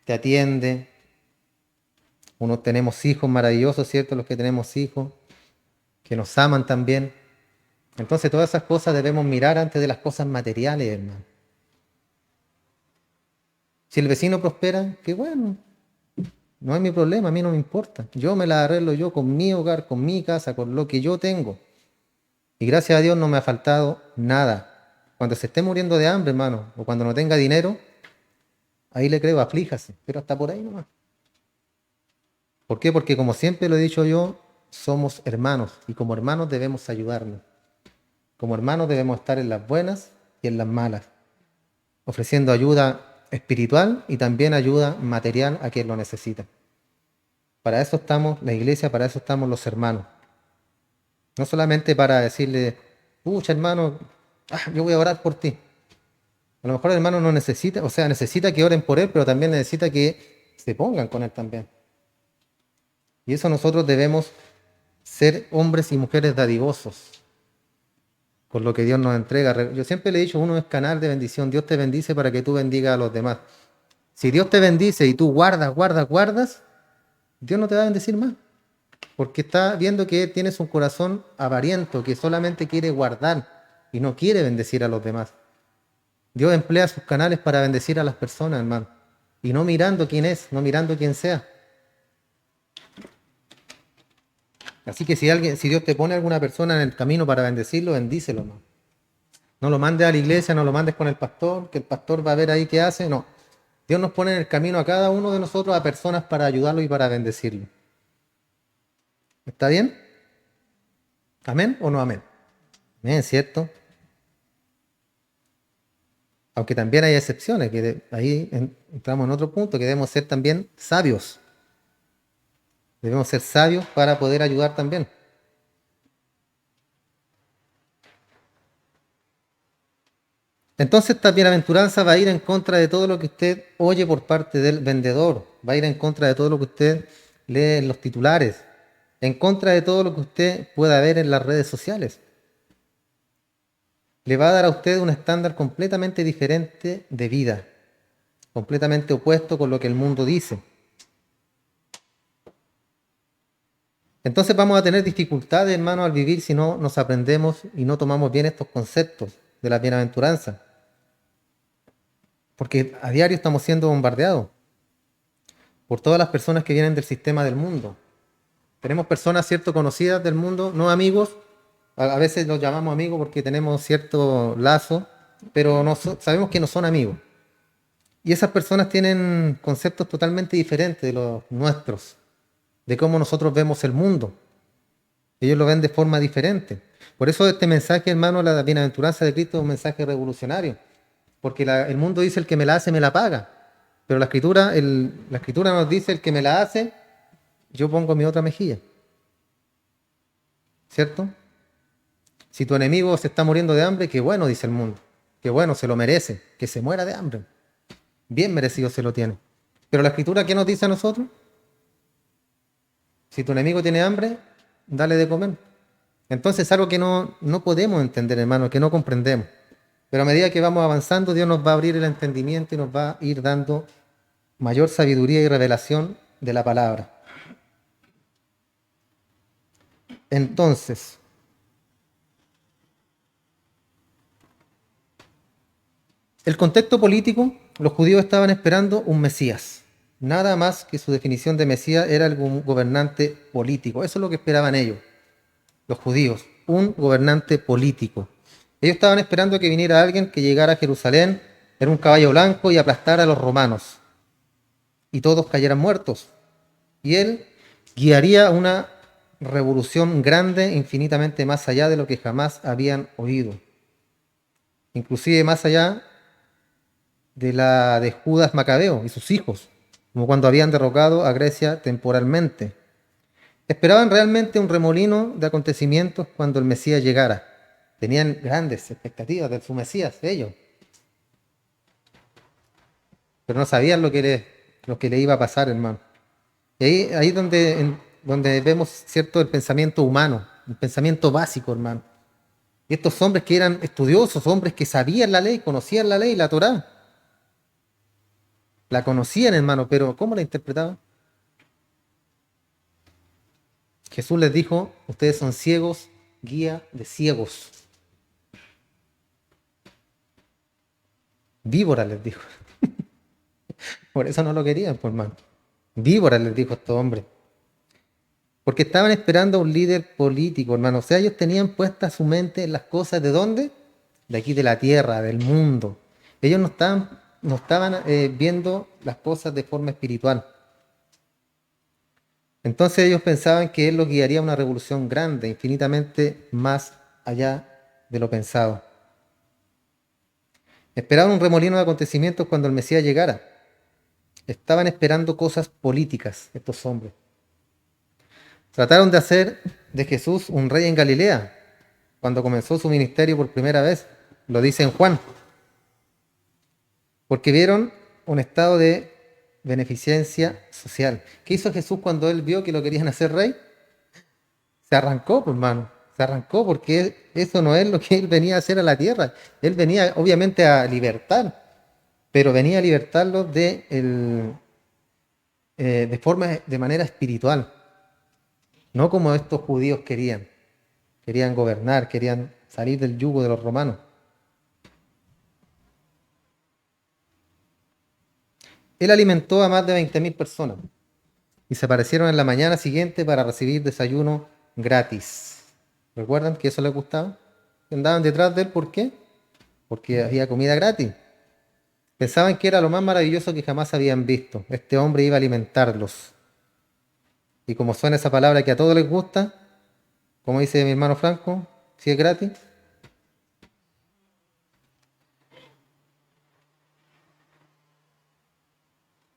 te atiende. Unos tenemos hijos maravillosos, ¿cierto? Los que tenemos hijos, que nos aman también. Entonces todas esas cosas debemos mirar antes de las cosas materiales, hermano. Si el vecino prospera, qué bueno. No es mi problema, a mí no me importa. Yo me la arreglo yo con mi hogar, con mi casa, con lo que yo tengo. Y gracias a Dios no me ha faltado nada. Cuando se esté muriendo de hambre, hermano, o cuando no tenga dinero, ahí le creo, aflíjase. Pero hasta por ahí nomás. ¿Por qué? Porque como siempre lo he dicho yo, somos hermanos. Y como hermanos debemos ayudarnos. Como hermanos debemos estar en las buenas y en las malas. Ofreciendo ayuda espiritual y también ayuda material a quien lo necesita. Para eso estamos la iglesia, para eso estamos los hermanos. No solamente para decirle, pucha hermano, yo voy a orar por ti. A lo mejor el hermano no necesita, o sea, necesita que oren por él, pero también necesita que se pongan con él también. Y eso nosotros debemos ser hombres y mujeres dadivosos con lo que Dios nos entrega. Yo siempre le he dicho, uno es canal de bendición. Dios te bendice para que tú bendigas a los demás. Si Dios te bendice y tú guardas, Dios no te va a bendecir más. Porque está viendo que tienes un corazón avariento, que solamente quiere guardar y no quiere bendecir a los demás. Dios emplea sus canales para bendecir a las personas, hermano. Y no mirando quién es, no mirando quién sea. Así que si Dios te pone a alguna persona en el camino para bendecirlo, bendícelo, ¿no? No lo mandes a la iglesia, no lo mandes con el pastor, que el pastor va a ver ahí qué hace. No. Dios nos pone en el camino a cada uno de nosotros a personas para ayudarlo y para bendecirlo. ¿Está bien? ¿Amén o no amén? Amén, ¿cierto? Aunque también hay excepciones, que ahí entramos en otro punto, que debemos ser también sabios. Debemos ser sabios para poder ayudar también. Entonces esta bienaventuranza va a ir en contra de todo lo que usted oye por parte del vendedor, va a ir en contra de todo lo que usted lee en los titulares, en contra de todo lo que usted pueda ver en las redes sociales. Le va a dar a usted un estándar completamente diferente de vida, completamente opuesto con lo que el mundo dice. Entonces vamos a tener dificultades, hermano, al vivir si no nos aprendemos y no tomamos bien estos conceptos de la bienaventuranza. Porque a diario estamos siendo bombardeados por todas las personas que vienen del sistema del mundo. Tenemos personas, cierto, conocidas del mundo, no amigos, a veces los llamamos amigos porque tenemos cierto lazo, pero sabemos que no son amigos. Y esas personas tienen conceptos totalmente diferentes de los nuestros, de cómo nosotros vemos el mundo. Ellos lo ven de forma diferente. Por eso este mensaje, hermano, la bienaventuranza de Cristo es un mensaje revolucionario. Porque el mundo dice el que me la hace, me la paga. Pero la escritura nos dice el que me la hace, yo pongo mi otra mejilla. ¿Cierto? Si tu enemigo se está muriendo de hambre, qué bueno, dice el mundo. Qué bueno, se lo merece. Que se muera de hambre. Bien merecido se lo tiene. Pero la escritura, ¿qué nos dice a nosotros? Si tu enemigo tiene hambre, dale de comer. Entonces es algo que no podemos entender, hermano, que no comprendemos. Pero a medida que vamos avanzando, Dios nos va a abrir el entendimiento y nos va a ir dando mayor sabiduría y revelación de la palabra. Entonces, el contexto político, los judíos estaban esperando un Mesías. Nada más que su definición de Mesías era algún gobernante político. Eso es lo que esperaban ellos, los judíos, un gobernante político. Ellos estaban esperando que viniera alguien que llegara a Jerusalén en un caballo blanco y aplastara a los romanos y todos cayeran muertos. Y él guiaría una revolución grande, infinitamente más allá de lo que jamás habían oído. Inclusive más allá de la de Judas Macabeo y sus hijos, como cuando habían derrocado a Grecia temporalmente. Esperaban realmente un remolino de acontecimientos cuando el Mesías llegara. Tenían grandes expectativas de su Mesías, ellos, pero no sabían lo que le iba a pasar, hermano. Y ahí donde vemos, ¿cierto?, el pensamiento humano, el pensamiento básico, hermano. Y estos hombres que eran estudiosos, hombres que sabían la ley, conocían la ley, la Torá, la conocían, hermano, pero ¿cómo la interpretaban? Jesús les dijo, ustedes son ciegos, guía de ciegos. Víboras les dijo. Por eso no lo querían, pues, hermano. Víboras les dijo a estos hombres. Porque estaban esperando a un líder político, hermano. O sea, ellos tenían puesta su mente en las cosas de dónde? De aquí, de la tierra, del mundo. Ellos no estaban viendo las cosas de forma espiritual. Entonces ellos pensaban que él los guiaría a una revolución grande, infinitamente más allá de lo pensado. Esperaban un remolino de acontecimientos cuando el Mesías llegara. Estaban esperando cosas políticas estos hombres. Trataron de hacer de Jesús un rey en Galilea cuando comenzó su ministerio por primera vez. Lo dice en Juan. Porque vieron un estado de beneficencia social. ¿Qué hizo Jesús cuando él vio que lo querían hacer rey? Se arrancó, pues, hermano. Se arrancó porque eso no es lo que él venía a hacer a la tierra. Él venía obviamente a libertar, pero venía a libertarlos de manera espiritual, no como estos judíos querían. Querían gobernar, querían salir del yugo de los romanos. Él alimentó a más de 20.000 personas y se aparecieron en la mañana siguiente para recibir desayuno gratis. ¿Recuerdan que eso les gustaba? Andaban detrás de él, ¿por qué? Porque había comida gratis. Pensaban que era lo más maravilloso que jamás habían visto. Este hombre iba a alimentarlos. Y como suena esa palabra que a todos les gusta, como dice mi hermano Franco, si es gratis.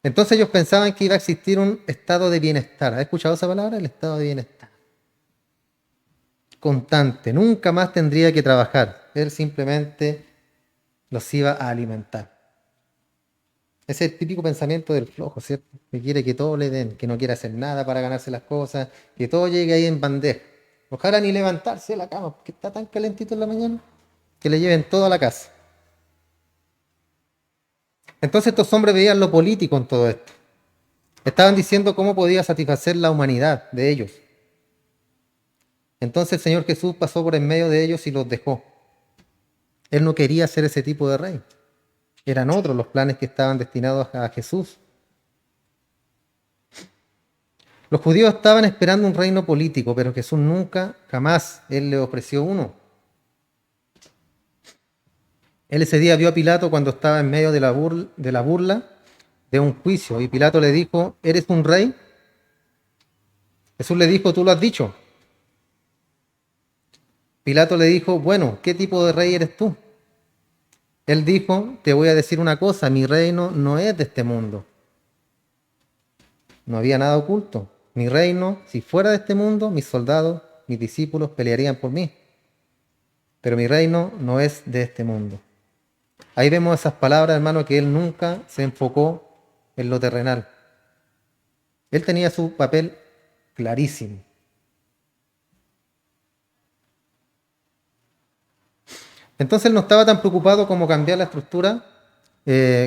Entonces ellos pensaban que iba a existir un estado de bienestar. ¿Has escuchado esa palabra? El estado de bienestar. Constante. Nunca más tendría que trabajar. Él simplemente los iba a alimentar. Ese es el típico pensamiento del flojo, ¿cierto? Que quiere que todo le den, que no quiere hacer nada para ganarse las cosas, que todo llegue ahí en bandeja. Ojalá ni levantarse de la cama, porque está tan calentito en la mañana, que le lleven todo a la casa. Entonces estos hombres veían lo político en todo esto. Estaban diciendo cómo podía satisfacer la humanidad de ellos. Entonces el Señor Jesús pasó por en medio de ellos y los dejó. Él no quería ser ese tipo de rey. Eran otros los planes que estaban destinados a Jesús. Los judíos estaban esperando un reino político, pero Jesús nunca, jamás, Él les ofreció uno. Él ese día vio a Pilato cuando estaba en medio de la burla de un juicio y Pilato le dijo, ¿eres un rey? Jesús le dijo, tú lo has dicho. Pilato le dijo, bueno, ¿qué tipo de rey eres tú? Él dijo, te voy a decir una cosa, mi reino no es de este mundo. No había nada oculto. Mi reino, si fuera de este mundo, mis soldados, mis discípulos pelearían por mí. Pero mi reino no es de este mundo. Ahí vemos esas palabras, hermano, que él nunca se enfocó en lo terrenal. Él tenía su papel clarísimo. Entonces él no estaba tan preocupado como cambiar la estructura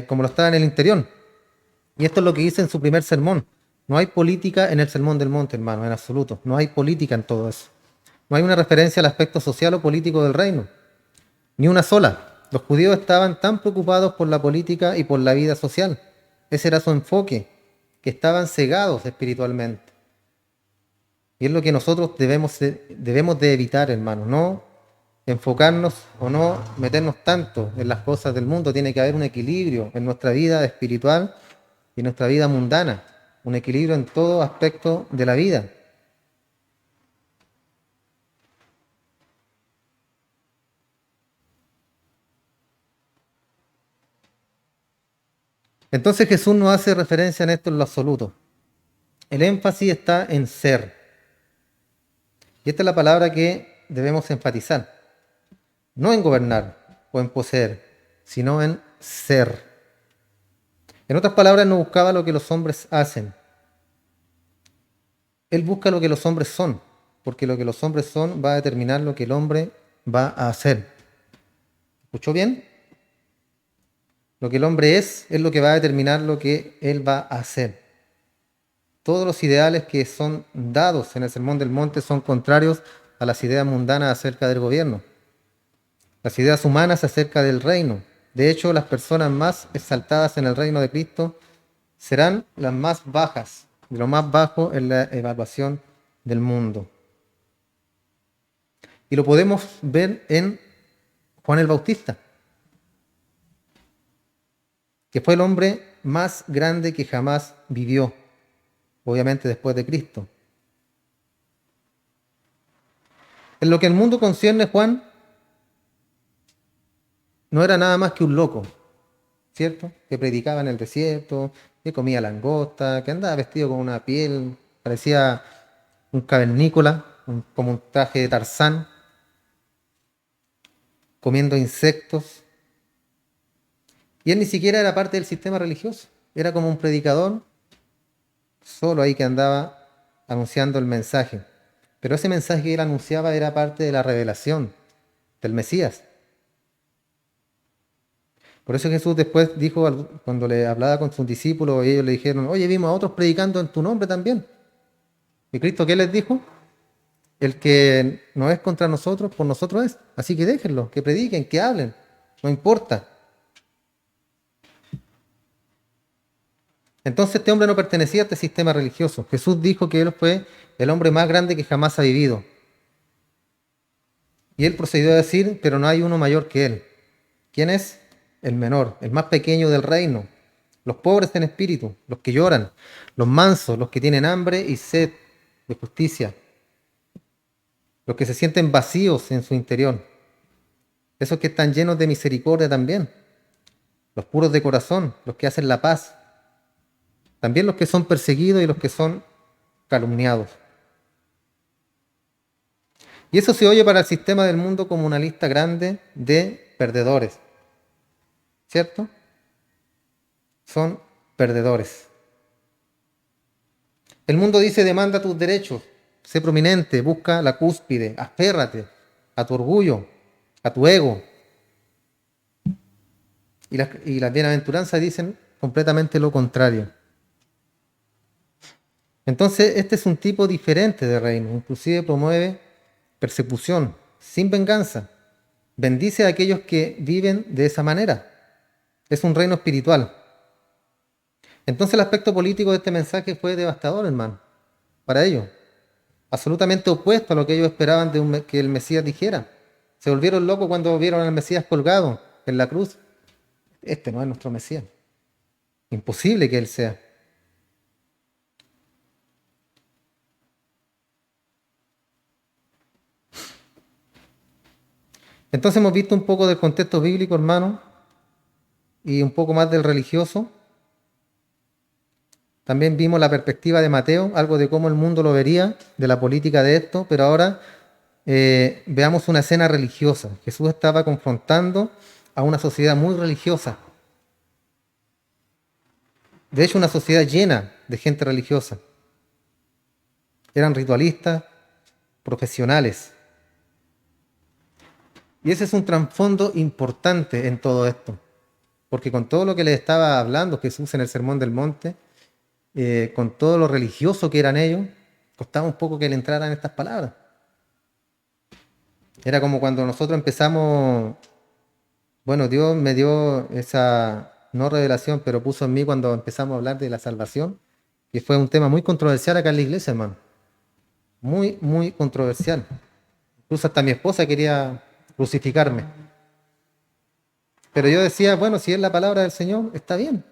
como lo estaba en el interior. Y esto es lo que dice en su primer sermón. No hay política en el Sermón del Monte, hermano, en absoluto. No hay política en todo eso. No hay una referencia al aspecto social o político del reino. Ni una sola. Los judíos estaban tan preocupados por la política y por la vida social. Ese era su enfoque, que estaban cegados espiritualmente. Y es lo que nosotros debemos de evitar, hermano. No enfocarnos o no meternos tanto en las cosas del mundo. Tiene que haber un equilibrio en nuestra vida espiritual y en nuestra vida mundana. Un equilibrio en todo aspecto de la vida. Entonces Jesús no hace referencia en esto en lo absoluto. El énfasis está en ser. Y esta es la palabra que debemos enfatizar. No en gobernar o en poseer, sino en ser. En otras palabras, no buscaba lo que los hombres hacen. Él busca lo que los hombres son, porque lo que los hombres son va a determinar lo que el hombre va a hacer. ¿Escuchó bien? Lo que el hombre es lo que va a determinar lo que él va a hacer. Todos los ideales que son dados en el Sermón del Monte son contrarios a las ideas mundanas acerca del gobierno, las ideas humanas acerca del reino. De hecho, las personas más exaltadas en el reino de Cristo serán las más bajas, de lo más bajo en la evaluación del mundo. Y lo podemos ver en Juan el Bautista, que fue el hombre más grande que jamás vivió, obviamente después de Cristo. En lo que el mundo concierne, Juan no era nada más que un loco, ¿cierto? Que predicaba en el desierto, que comía langosta, que andaba vestido con una piel, parecía un cavernícola, como un traje de Tarzán, comiendo insectos. Y él ni siquiera era parte del sistema religioso, era como un predicador, solo ahí que andaba anunciando el mensaje. Pero ese mensaje que él anunciaba era parte de la revelación del Mesías. Por eso Jesús después dijo, cuando le hablaba con sus discípulos, ellos le dijeron, oye, vimos a otros predicando en tu nombre también. ¿Y Cristo qué les dijo? El que no es contra nosotros, por nosotros es. Así que déjenlo, que prediquen, que hablen, no importa. Entonces este hombre no pertenecía a este sistema religioso. Jesús dijo que él fue el hombre más grande que jamás ha vivido. Y él procedió a decir, pero no hay uno mayor que él. ¿Quién es? El menor, el más pequeño del reino. Los pobres en espíritu, los que lloran, los mansos, los que tienen hambre y sed de justicia, los que se sienten vacíos en su interior, esos que están llenos de misericordia también, los puros de corazón, los que hacen la paz, también los que son perseguidos y los que son calumniados. Y eso se oye para el sistema del mundo como una lista grande de perdedores, ¿cierto? Son perdedores. El mundo dice, demanda tus derechos, sé prominente, busca la cúspide, aférrate a tu orgullo, a tu ego. Y las bienaventuranzas dicen completamente lo contrario. Entonces, este es un tipo diferente de reino, inclusive promueve persecución, sin venganza. Bendice a aquellos que viven de esa manera. Es un reino espiritual. Entonces el aspecto político de este mensaje fue devastador, hermano, para ellos. Absolutamente opuesto a lo que ellos esperaban que el Mesías dijera. Se volvieron locos cuando vieron al Mesías colgado en la cruz. Este no es nuestro Mesías. Imposible que él sea. Entonces hemos visto un poco del contexto bíblico, hermano, y un poco más del religioso. También vimos la perspectiva de Mateo, algo de cómo el mundo lo vería, de la política de esto, pero ahora veamos una escena religiosa. Jesús estaba confrontando a una sociedad muy religiosa. De hecho, una sociedad llena de gente religiosa. Eran ritualistas, profesionales. Y ese es un trasfondo importante en todo esto, porque con todo lo que les estaba hablando Jesús en el Sermón del Monte, con todo lo religioso que eran ellos, costaba un poco que le entraran estas palabras. Era como cuando nosotros empezamos, bueno, Dios me dio esa, no revelación, pero puso en mí cuando empezamos a hablar de la salvación, que fue un tema muy controversial acá en la iglesia, hermano. Muy, muy controversial. Incluso hasta mi esposa quería crucificarme. Pero yo decía, bueno, si es la palabra del Señor, está bien.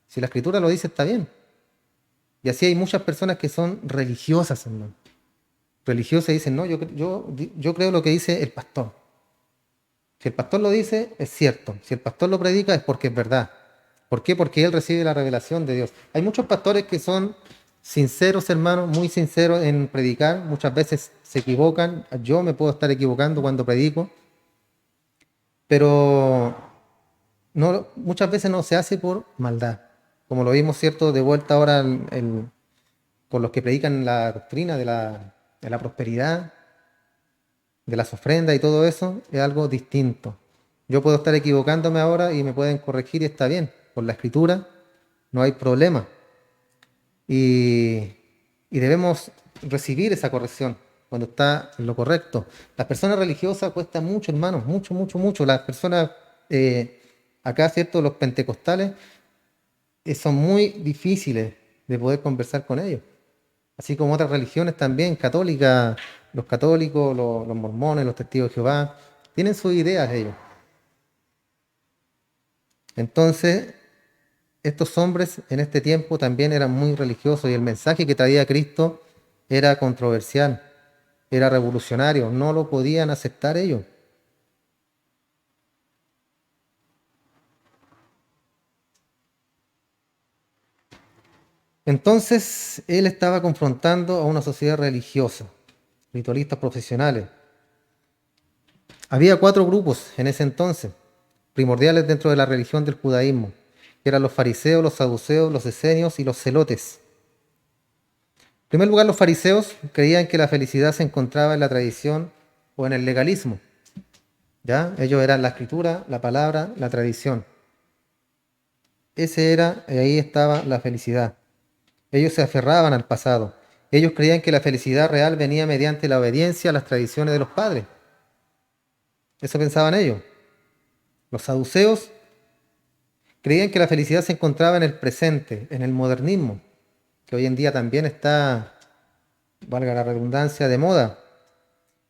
Si la Escritura lo dice, está bien. Y así hay muchas personas que son religiosas, hermano. Religiosas y dicen, no, yo creo lo que dice el pastor. Si el pastor lo dice, es cierto. Si el pastor lo predica, es porque es verdad. ¿Por qué? Porque él recibe la revelación de Dios. Hay muchos pastores que son sinceros, hermanos, muy sinceros en predicar. Muchas veces se equivocan. Yo me puedo estar equivocando cuando predico. Pero no, muchas veces no se hace por maldad. Como lo vimos, ¿cierto? De vuelta ahora con los que predican la doctrina de la prosperidad, de las ofrendas y todo eso, es algo distinto. Yo puedo estar equivocándome ahora y me pueden corregir y está bien. Por la escritura no hay problema. Y, y debemos recibir esa corrección cuando está en lo correcto. Las personas religiosas cuesta mucho, hermanos, mucho, mucho, mucho. Las personas, acá, ¿cierto? Los pentecostales son muy difíciles de poder conversar con ellos. Así como otras religiones también, católicas, los católicos, los mormones, los testigos de Jehová, tienen sus ideas ellos. Entonces, estos hombres en este tiempo también eran muy religiosos y el mensaje que traía Cristo era controversial, era revolucionario, no lo podían aceptar ellos. Entonces, él estaba confrontando a una sociedad religiosa, ritualistas profesionales. Había cuatro grupos en ese entonces, primordiales dentro de la religión del judaísmo, que eran los fariseos, los saduceos, los esenios y los celotes. En primer lugar, los fariseos creían que la felicidad se encontraba en la tradición o en el legalismo. ¿Ya? Ellos eran la escritura, la palabra, la tradición. Ese era, ahí estaba la felicidad. Ellos se aferraban al pasado. Ellos creían que la felicidad real venía mediante la obediencia a las tradiciones de los padres. Eso pensaban ellos. Los saduceos creían que la felicidad se encontraba en el presente, en el modernismo, que hoy en día también está, valga la redundancia, de moda,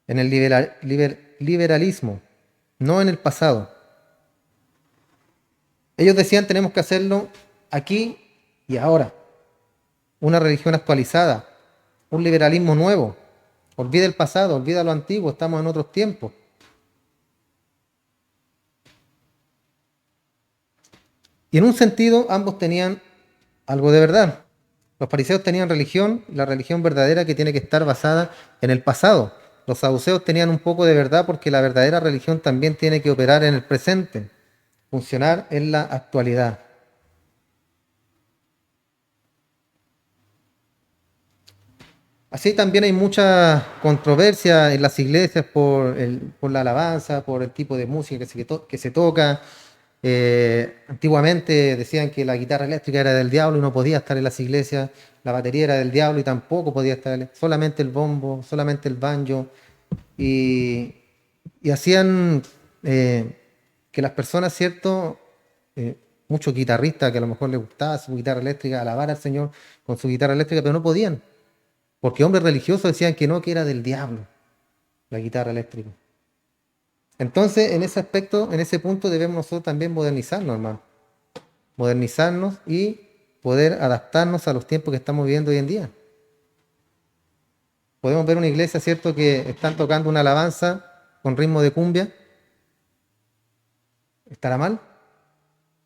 en el liberalismo, no en el pasado. Ellos decían tenemos que hacerlo aquí y ahora. Una religión actualizada, un liberalismo nuevo. Olvida el pasado, olvida lo antiguo, estamos en otros tiempos. Y en un sentido, ambos tenían algo de verdad. Los fariseos tenían religión, la religión verdadera que tiene que estar basada en el pasado. Los saduceos tenían un poco de verdad porque la verdadera religión también tiene que operar en el presente, funcionar en la actualidad. Así también hay mucha controversia en las iglesias por la alabanza, por el tipo de música que se toca. Antiguamente decían que la guitarra eléctrica era del diablo y no podía estar en las iglesias, la batería era del diablo y tampoco podía estar, solamente el bombo, solamente el banjo, y, y hacían que las personas, ¿cierto? Muchos guitarristas que a lo mejor les gustaba su guitarra eléctrica, alabar al Señor con su guitarra eléctrica, pero no podían, porque hombres religiosos decían que no, que era del diablo la guitarra eléctrica. Entonces, en ese aspecto, en ese punto debemos nosotros también modernizarnos, hermano. Modernizarnos y poder adaptarnos a los tiempos que estamos viviendo hoy en día. Podemos ver una iglesia, ¿cierto?, que están tocando una alabanza con ritmo de cumbia. ¿Estará mal?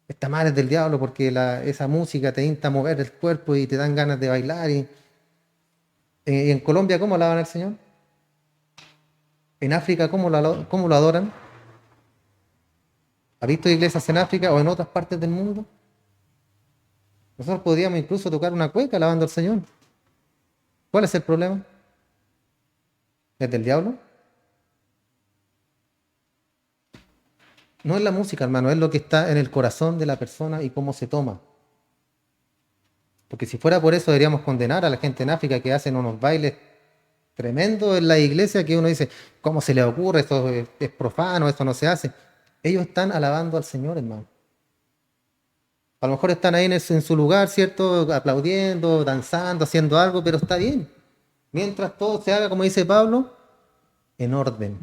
Está mal, es del diablo porque esa música te insta a mover el cuerpo y te dan ganas de bailar. Y en Colombia, ¿cómo alaban al Señor? En África, cómo lo adoran? ¿Ha visto iglesias en África o en otras partes del mundo? Nosotros podríamos incluso tocar una cueca alabando al Señor. ¿Cuál es el problema? ¿Es del diablo? No es la música, hermano, es lo que está en el corazón de la persona y cómo se toma. Porque si fuera por eso deberíamos condenar a la gente en África que hacen unos bailes tremendos en la iglesia que uno dice, ¿cómo se le ocurre? Esto es profano, esto no se hace. Ellos están alabando al Señor, hermano. A lo mejor están ahí en su lugar, ¿cierto? Aplaudiendo, danzando, haciendo algo, pero está bien. Mientras todo se haga, como dice Pablo, en orden.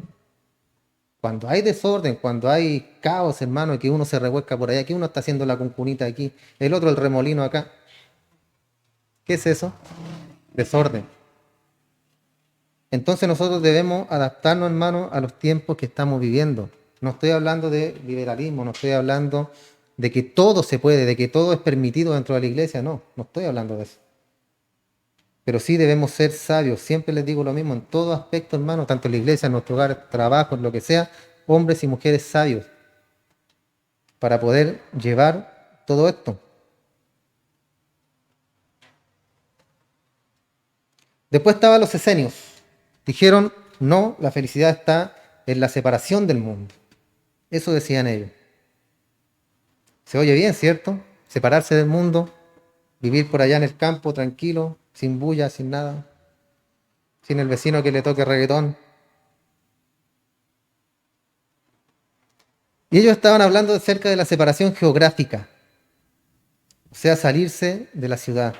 Cuando hay desorden, cuando hay caos, hermano, y que uno se revuelca por allá, que uno está haciendo la cuncunita aquí, el otro el remolino acá. ¿Qué es eso? Desorden. Entonces nosotros debemos adaptarnos, hermano, a los tiempos que estamos viviendo. No estoy hablando de liberalismo, no estoy hablando de que todo se puede, de que todo es permitido dentro de la iglesia, no, no estoy hablando de eso. Pero sí debemos ser sabios, siempre les digo lo mismo, en todo aspecto, hermano, tanto en la iglesia, en nuestro hogar, trabajo, en lo que sea, hombres y mujeres sabios, para poder llevar todo esto. Después estaban los esenios. Dijeron, no, la felicidad está en la separación del mundo. Eso decían ellos. Se oye bien, ¿cierto? Separarse del mundo, vivir por allá en el campo tranquilo, sin bulla, sin nada, sin el vecino que le toque reggaetón. Y ellos estaban hablando acerca de la separación geográfica, o sea, salirse de la ciudad.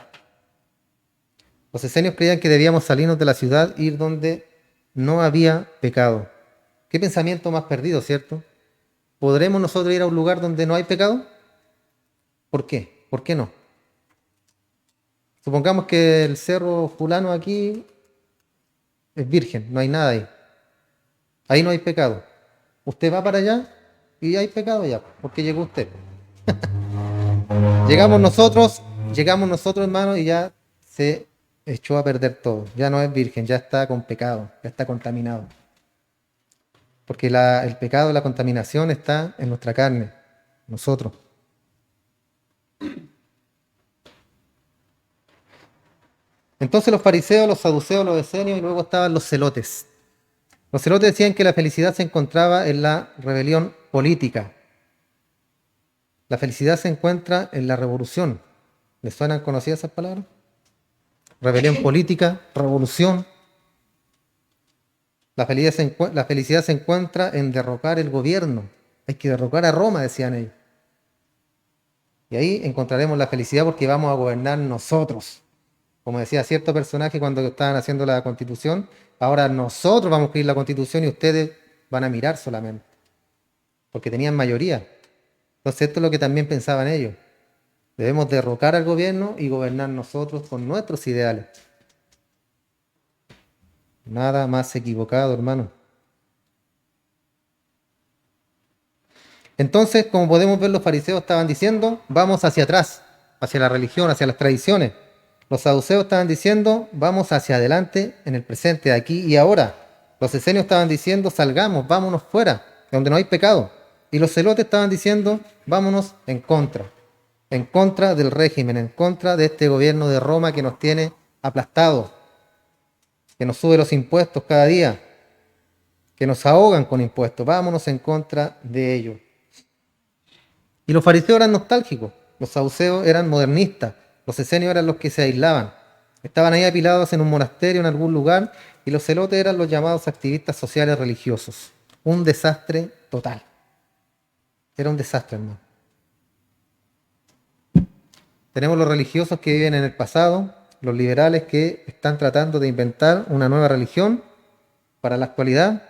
Los esenios creían que debíamos salirnos de la ciudad, ir donde no había pecado. Qué pensamiento más perdido, ¿cierto? ¿Podremos nosotros ir a un lugar donde no hay pecado? ¿Por qué? ¿Por qué no? Supongamos que el cerro fulano aquí es virgen, no hay nada ahí. Ahí no hay pecado. Usted va para allá y hay pecado ya, porque llegó usted. Llegamos nosotros, hermano, y ya se echó a perder todo. Ya no es virgen, ya está con pecado, ya está contaminado. Porque el pecado, la contaminación está en nuestra carne, nosotros. Entonces los fariseos, los saduceos, los esenios y luego estaban los celotes. Los celotes decían que la felicidad se encontraba en la rebelión política. La felicidad se encuentra en la revolución. ¿Les suenan conocidas esas palabras? Rebelión política, revolución. La felicidad se encuentra en derrocar el gobierno. Hay que derrocar a Roma, decían ellos. Y ahí encontraremos la felicidad porque vamos a gobernar nosotros. Como decía cierto personaje cuando estaban haciendo la constitución, ahora nosotros vamos a escribir la constitución y ustedes van a mirar solamente. Porque tenían mayoría. Entonces esto es lo que también pensaban ellos. Debemos derrocar al gobierno y gobernar nosotros con nuestros ideales. Nada más equivocado, hermano. Entonces, como podemos ver, los fariseos estaban diciendo, vamos hacia atrás, hacia la religión, hacia las tradiciones. Los saduceos estaban diciendo, vamos hacia adelante en el presente, aquí y ahora. Los esenios estaban diciendo, salgamos, vámonos fuera, donde no hay pecado. Y los celotes estaban diciendo, vámonos en contra del régimen, en contra de este gobierno de Roma que nos tiene aplastados, que nos sube los impuestos cada día, que nos ahogan con impuestos. Vámonos en contra de ellos. Y los fariseos eran nostálgicos, los saduceos eran modernistas, los esenios eran los que se aislaban. Estaban ahí apilados en un monasterio en algún lugar y los celotes eran los llamados activistas sociales religiosos. Un desastre total. Era un desastre, hermano. Tenemos los religiosos que viven en el pasado, los liberales que están tratando de inventar una nueva religión para la actualidad,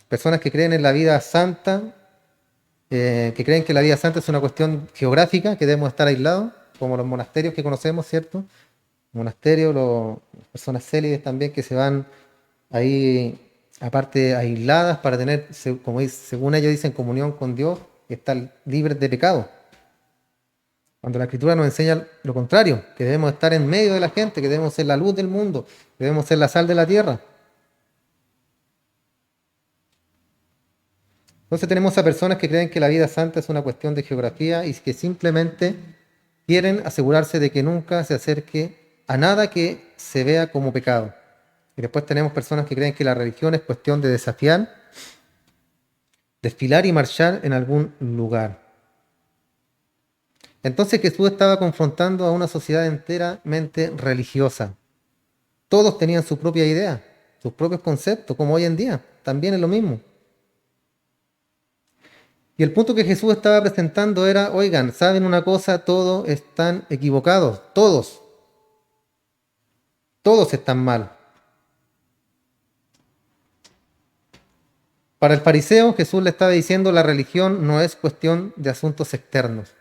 personas que creen en la vida santa, que creen que la vida santa es una cuestión geográfica, que debemos estar aislados, como los monasterios que conocemos, ¿cierto? Monasterios, las personas célibes también que se van ahí, aparte, aisladas para tener, como según ellos dicen, comunión con Dios y estar libres de pecado. Cuando la Escritura nos enseña lo contrario, que debemos estar en medio de la gente, que debemos ser la luz del mundo, que debemos ser la sal de la tierra. Entonces tenemos a personas que creen que la vida santa es una cuestión de geografía y que simplemente quieren asegurarse de que nunca se acerque a nada que se vea como pecado. Y después tenemos personas que creen que la religión es cuestión de desafiar desfilar y marchar en algún lugar. Entonces Jesús estaba confrontando a una sociedad enteramente religiosa. Todos tenían su propia idea, sus propios conceptos, como hoy en día. También es lo mismo. Y el punto que Jesús estaba presentando era, oigan, ¿saben una cosa? Todos están equivocados. Todos. Todos están mal. Para el fariseo, Jesús le estaba diciendo, la religión no es cuestión de asuntos externos.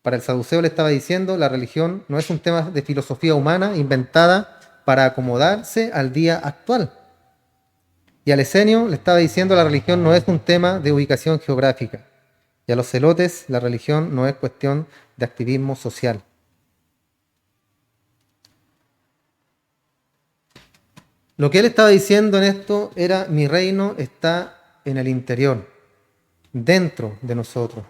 Para el saduceo le estaba diciendo, la religión no es un tema de filosofía humana inventada para acomodarse al día actual. Y al esenio le estaba diciendo, la religión no es un tema de ubicación geográfica. Y a los celotes, la religión no es cuestión de activismo social. Lo que él estaba diciendo en esto era, mi reino está en el interior, dentro de nosotros,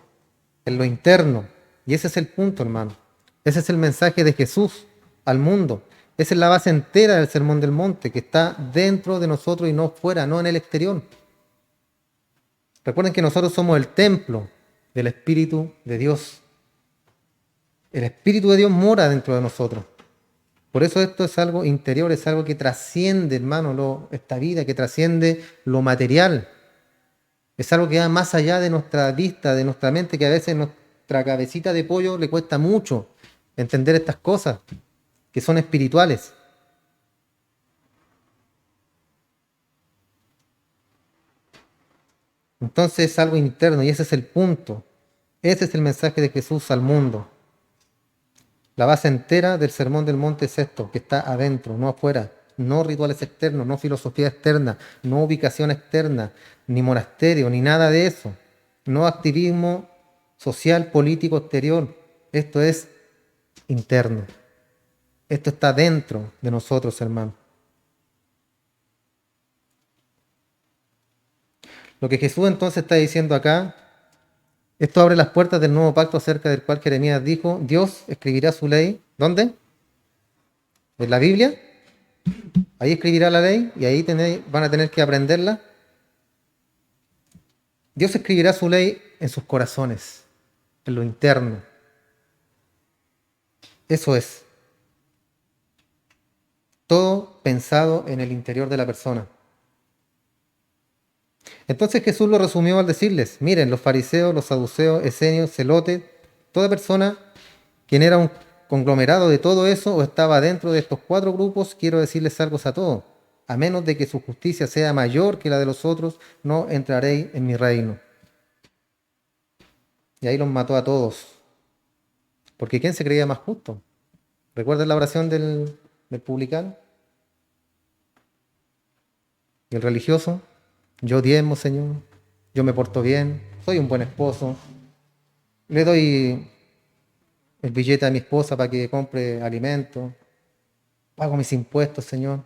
en lo interno. Y ese es el punto, hermano. Ese es el mensaje de Jesús al mundo. Esa es la base entera del Sermón del Monte, que está dentro de nosotros y no fuera, no en el exterior. Recuerden que nosotros somos el templo del Espíritu de Dios. El Espíritu de Dios mora dentro de nosotros. Por eso esto es algo interior, es algo que trasciende, hermano, esta vida, que trasciende lo material. Es algo que va más allá de nuestra vista, de nuestra mente, que a veces nuestra cabecita de pollo le cuesta mucho entender estas cosas, que son espirituales. Entonces es algo interno y ese es el punto. Ese es el mensaje de Jesús al mundo. La base entera del Sermón del Monte es esto, que está adentro, no afuera. No rituales externos, no filosofía externa, no ubicación externa, ni monasterio, ni nada de eso. No activismo social, político, exterior. Esto es interno. Esto está dentro de nosotros, hermano. Lo que Jesús entonces está diciendo acá, esto abre las puertas del nuevo pacto acerca del cual Jeremías dijo, Dios escribirá su ley. ¿Dónde? ¿En la Biblia? Ahí escribirá la ley y ahí van a tener que aprenderla. Dios escribirá su ley en sus corazones, en lo interno. Eso es. Todo pensado en el interior de la persona. Entonces Jesús lo resumió al decirles, miren, los fariseos, los saduceos, esenios, celotes, toda persona, quien era un conglomerado de todo eso o estaba dentro de estos 4 grupos, quiero decirles algo a todos. A menos de que su justicia sea mayor que la de los otros, no entraréis en mi reino. Y ahí los mató a todos. Porque ¿quién se creía más justo? ¿Recuerdan la oración del publicano? ¿Y el religioso? Yo diezmo, Señor. Yo me porto bien. Soy un buen esposo. Le doy el billete a mi esposa para que compre alimento. Pago mis impuestos, Señor.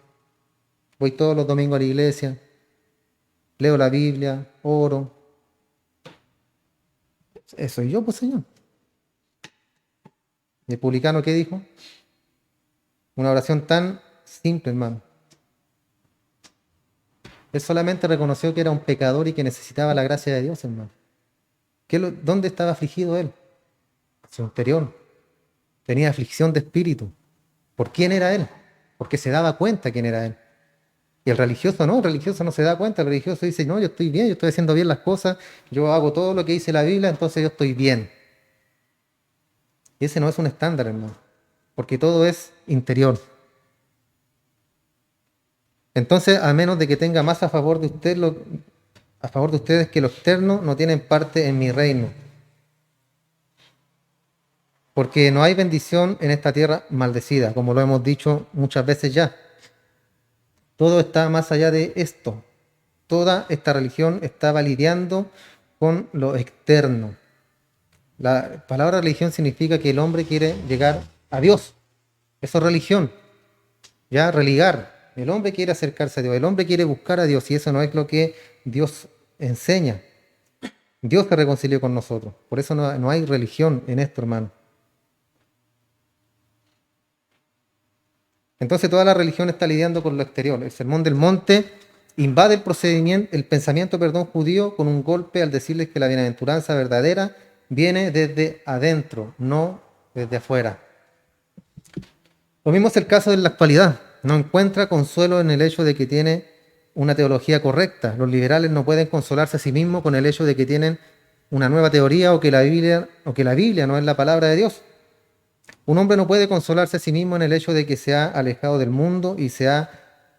Voy todos los domingos a la iglesia. Leo la Biblia. Oro. Eso soy yo, pues, Señor. ¿Y el publicano qué dijo? Una oración tan simple, hermano. Él solamente reconoció que era un pecador y que necesitaba la gracia de Dios, hermano. ¿Dónde estaba afligido él? Su interior. Tenía aflicción de espíritu. ¿Por quién era él? Porque se daba cuenta quién era él. Y el religioso no se da cuenta. El religioso dice, no, yo estoy bien, yo estoy haciendo bien las cosas, yo hago todo lo que dice la Biblia, entonces yo estoy bien. Y ese no es un estándar, hermano. Porque todo es interior. Entonces, a menos de que tenga más a favor de ustedes que lo externo, no tienen parte en mi reino. Porque no hay bendición en esta tierra maldecida, como lo hemos dicho muchas veces ya. Todo está más allá de esto. Toda esta religión estaba lidiando con lo externo. La palabra religión significa que el hombre quiere llegar a Dios. Eso es religión. Ya, religar. El hombre quiere acercarse a Dios, el hombre quiere buscar a Dios y eso no es lo que Dios enseña. Dios se reconcilió con nosotros. Por eso no hay religión en esto, hermano. Entonces toda la religión está lidiando con lo exterior. El Sermón del Monte invade el pensamiento judío con un golpe al decirles que la bienaventuranza verdadera viene desde adentro, no desde afuera. Lo mismo es el caso de la actualidad. No encuentra consuelo en el hecho de que tiene una teología correcta. Los liberales no pueden consolarse a sí mismos con el hecho de que tienen una nueva teoría o que la Biblia no es la palabra de Dios. Un hombre no puede consolarse a sí mismo en el hecho de que se ha alejado del mundo y se ha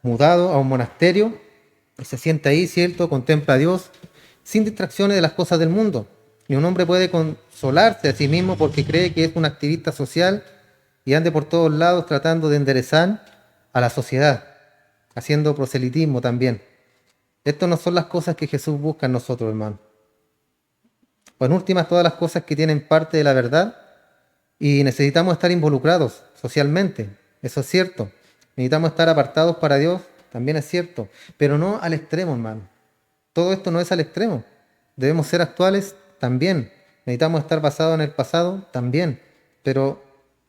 mudado a un monasterio y se sienta ahí, ¿cierto? Contempla a Dios sin distracciones de las cosas del mundo. Y un hombre puede consolarse a sí mismo porque cree que es un activista social y ande por todos lados tratando de enderezar a la sociedad, haciendo proselitismo también. Estas no son las cosas que Jesús busca en nosotros, hermano. O en últimas, todas las cosas que tienen parte de la verdad y necesitamos estar involucrados socialmente, eso es cierto. Necesitamos estar apartados para Dios, también es cierto, pero no al extremo, hermano. Todo esto no es al extremo. Debemos ser actuales también. Necesitamos estar basados en el pasado también, pero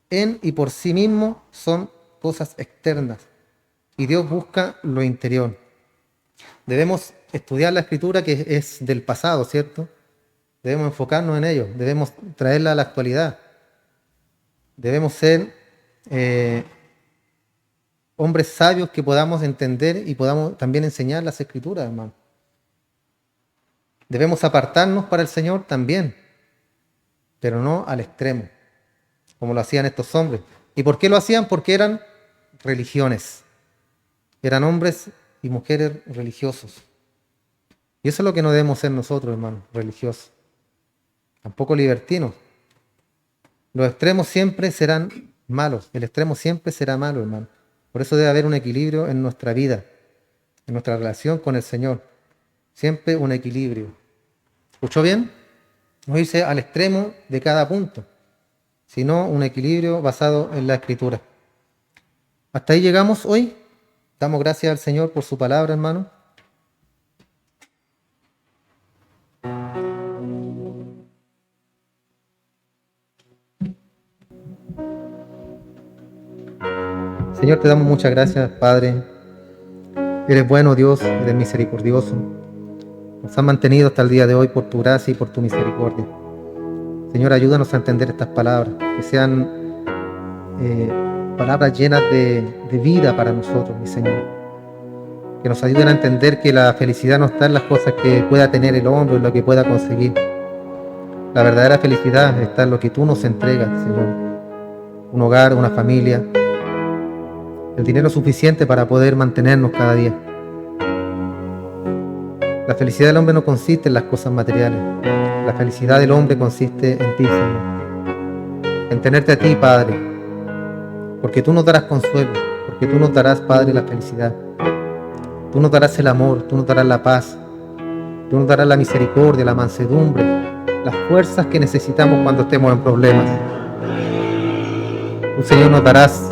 en y por sí mismo son cosas externas. Y Dios busca lo interior. Debemos estudiar la Escritura que es del pasado, ¿cierto? Debemos enfocarnos en ello, debemos traerla a la actualidad. Debemos ser hombres sabios que podamos entender y podamos también enseñar las Escrituras, hermano. Debemos apartarnos para el Señor también, pero no al extremo, como lo hacían estos hombres. ¿Y por qué lo hacían? Porque eran religiones. Eran hombres y mujeres religiosos. Y eso es lo que no debemos ser nosotros, hermano, religiosos. Tampoco libertinos. Los extremos siempre serán malos. El extremo siempre será malo, hermano. Por eso debe haber un equilibrio en nuestra vida, en nuestra relación con el Señor. Siempre un equilibrio. ¿Escuchó bien? No irse al extremo de cada punto, sino un equilibrio basado en la Escritura. Hasta ahí llegamos hoy. Damos gracias al Señor por su palabra, hermano. Señor, te damos muchas gracias, Padre. Eres bueno, Dios, eres misericordioso. Nos has mantenido hasta el día de hoy por tu gracia y por tu misericordia. Señor, ayúdanos a entender estas palabras, que sean palabras llenas de vida para nosotros, mi Señor. Que nos ayuden a entender que la felicidad no está en las cosas que pueda tener el hombre, en lo que pueda conseguir. La verdadera felicidad está en lo que tú nos entregas, Señor. Un hogar, una familia, el dinero suficiente para poder mantenernos cada día. La felicidad del hombre no consiste en las cosas materiales. La felicidad del hombre consiste en ti, Señor. En tenerte a ti, Padre. Porque tú nos darás consuelo. Porque tú nos darás, Padre, la felicidad. Tú nos darás el amor. Tú nos darás la paz. Tú nos darás la misericordia, la mansedumbre, las fuerzas que necesitamos cuando estemos en problemas. Tú, Señor, nos darás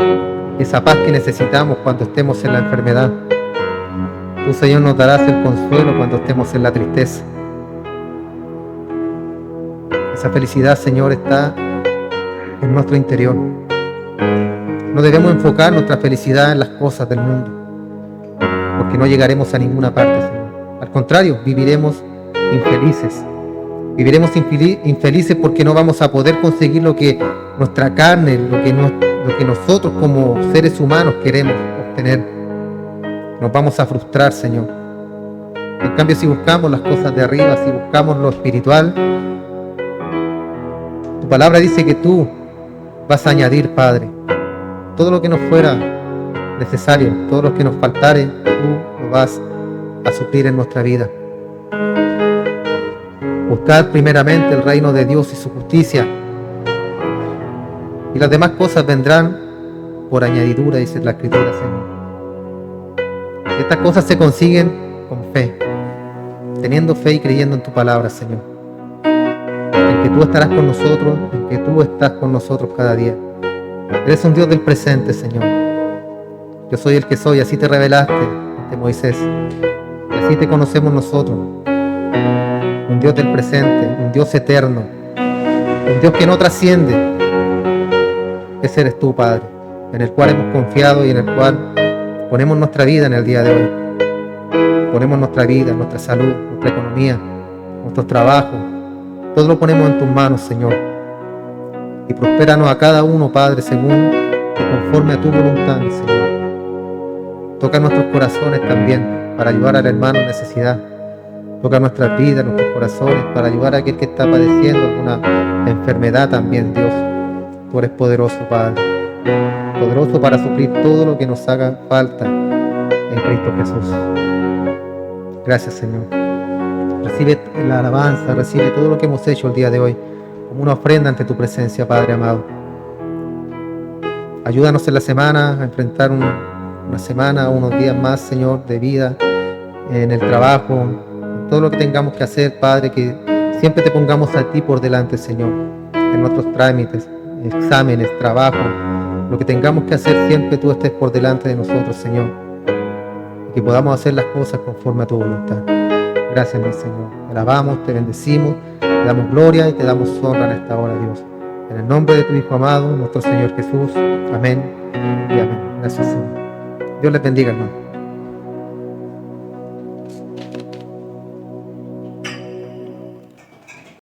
esa paz que necesitamos cuando estemos en la enfermedad. Tú, Señor, nos darás el consuelo cuando estemos en la tristeza. Esa felicidad, Señor, está en nuestro interior. No debemos enfocar nuestra felicidad en las cosas del mundo, porque no llegaremos a ninguna parte, Señor. Al contrario, viviremos infelices. Viviremos infelices porque no vamos a poder conseguir lo que nuestra carne, lo que nosotros como seres humanos queremos obtener. Nos vamos a frustrar, Señor. En cambio, si buscamos las cosas de arriba, si buscamos lo espiritual, tu palabra dice que tú vas a añadir, Padre, todo lo que nos fuera necesario, todo lo que nos faltare, tú lo vas a suplir en nuestra vida. Buscad primeramente el reino de Dios y su justicia, y las demás cosas vendrán por añadidura, dice la Escritura, Señor. Estas cosas se consiguen con fe, teniendo fe y creyendo en tu palabra, Señor. En que tú estarás con nosotros, en que tú estás con nosotros cada día. Eres un Dios del presente, Señor. Yo soy el que soy, así te revelaste ante Moisés. Y así te conocemos nosotros. Un Dios del presente, un Dios eterno, un Dios que no trasciende. Ese eres tú, Padre, en el cual hemos confiado y en el cual ponemos nuestra vida en el día de hoy. Ponemos nuestra vida, nuestra salud, nuestra economía, nuestros trabajos. Todo lo ponemos en tus manos, Señor. Y prospéranos a cada uno, Padre, según y conforme a tu voluntad, mi Señor. Toca nuestros corazones también para ayudar al hermano en necesidad. Toca nuestras vidas, nuestros corazones para ayudar a aquel que está padeciendo alguna enfermedad también, Dios. Tú eres poderoso, Padre. Poderoso para suplir todo lo que nos haga falta en Cristo Jesús. Gracias, Señor. Recibe la alabanza, recibe todo lo que hemos hecho el día de hoy como una ofrenda ante tu presencia, Padre amado. Ayúdanos en la semana a enfrentar una semana, unos días más, Señor, de vida, en el trabajo, en todo lo que tengamos que hacer, Padre, que siempre te pongamos a ti por delante, Señor, en nuestros trámites, exámenes, trabajo, lo que tengamos que hacer, siempre tú estés por delante de nosotros, Señor, y que podamos hacer las cosas conforme a tu voluntad. Gracias, mi Señor. Te alabamos, te bendecimos, te damos gloria y te damos honra en esta hora, Dios. En el nombre de tu Hijo amado, nuestro Señor Jesús. Amén y amén. Gracias, Señor. Dios les bendiga, hermano.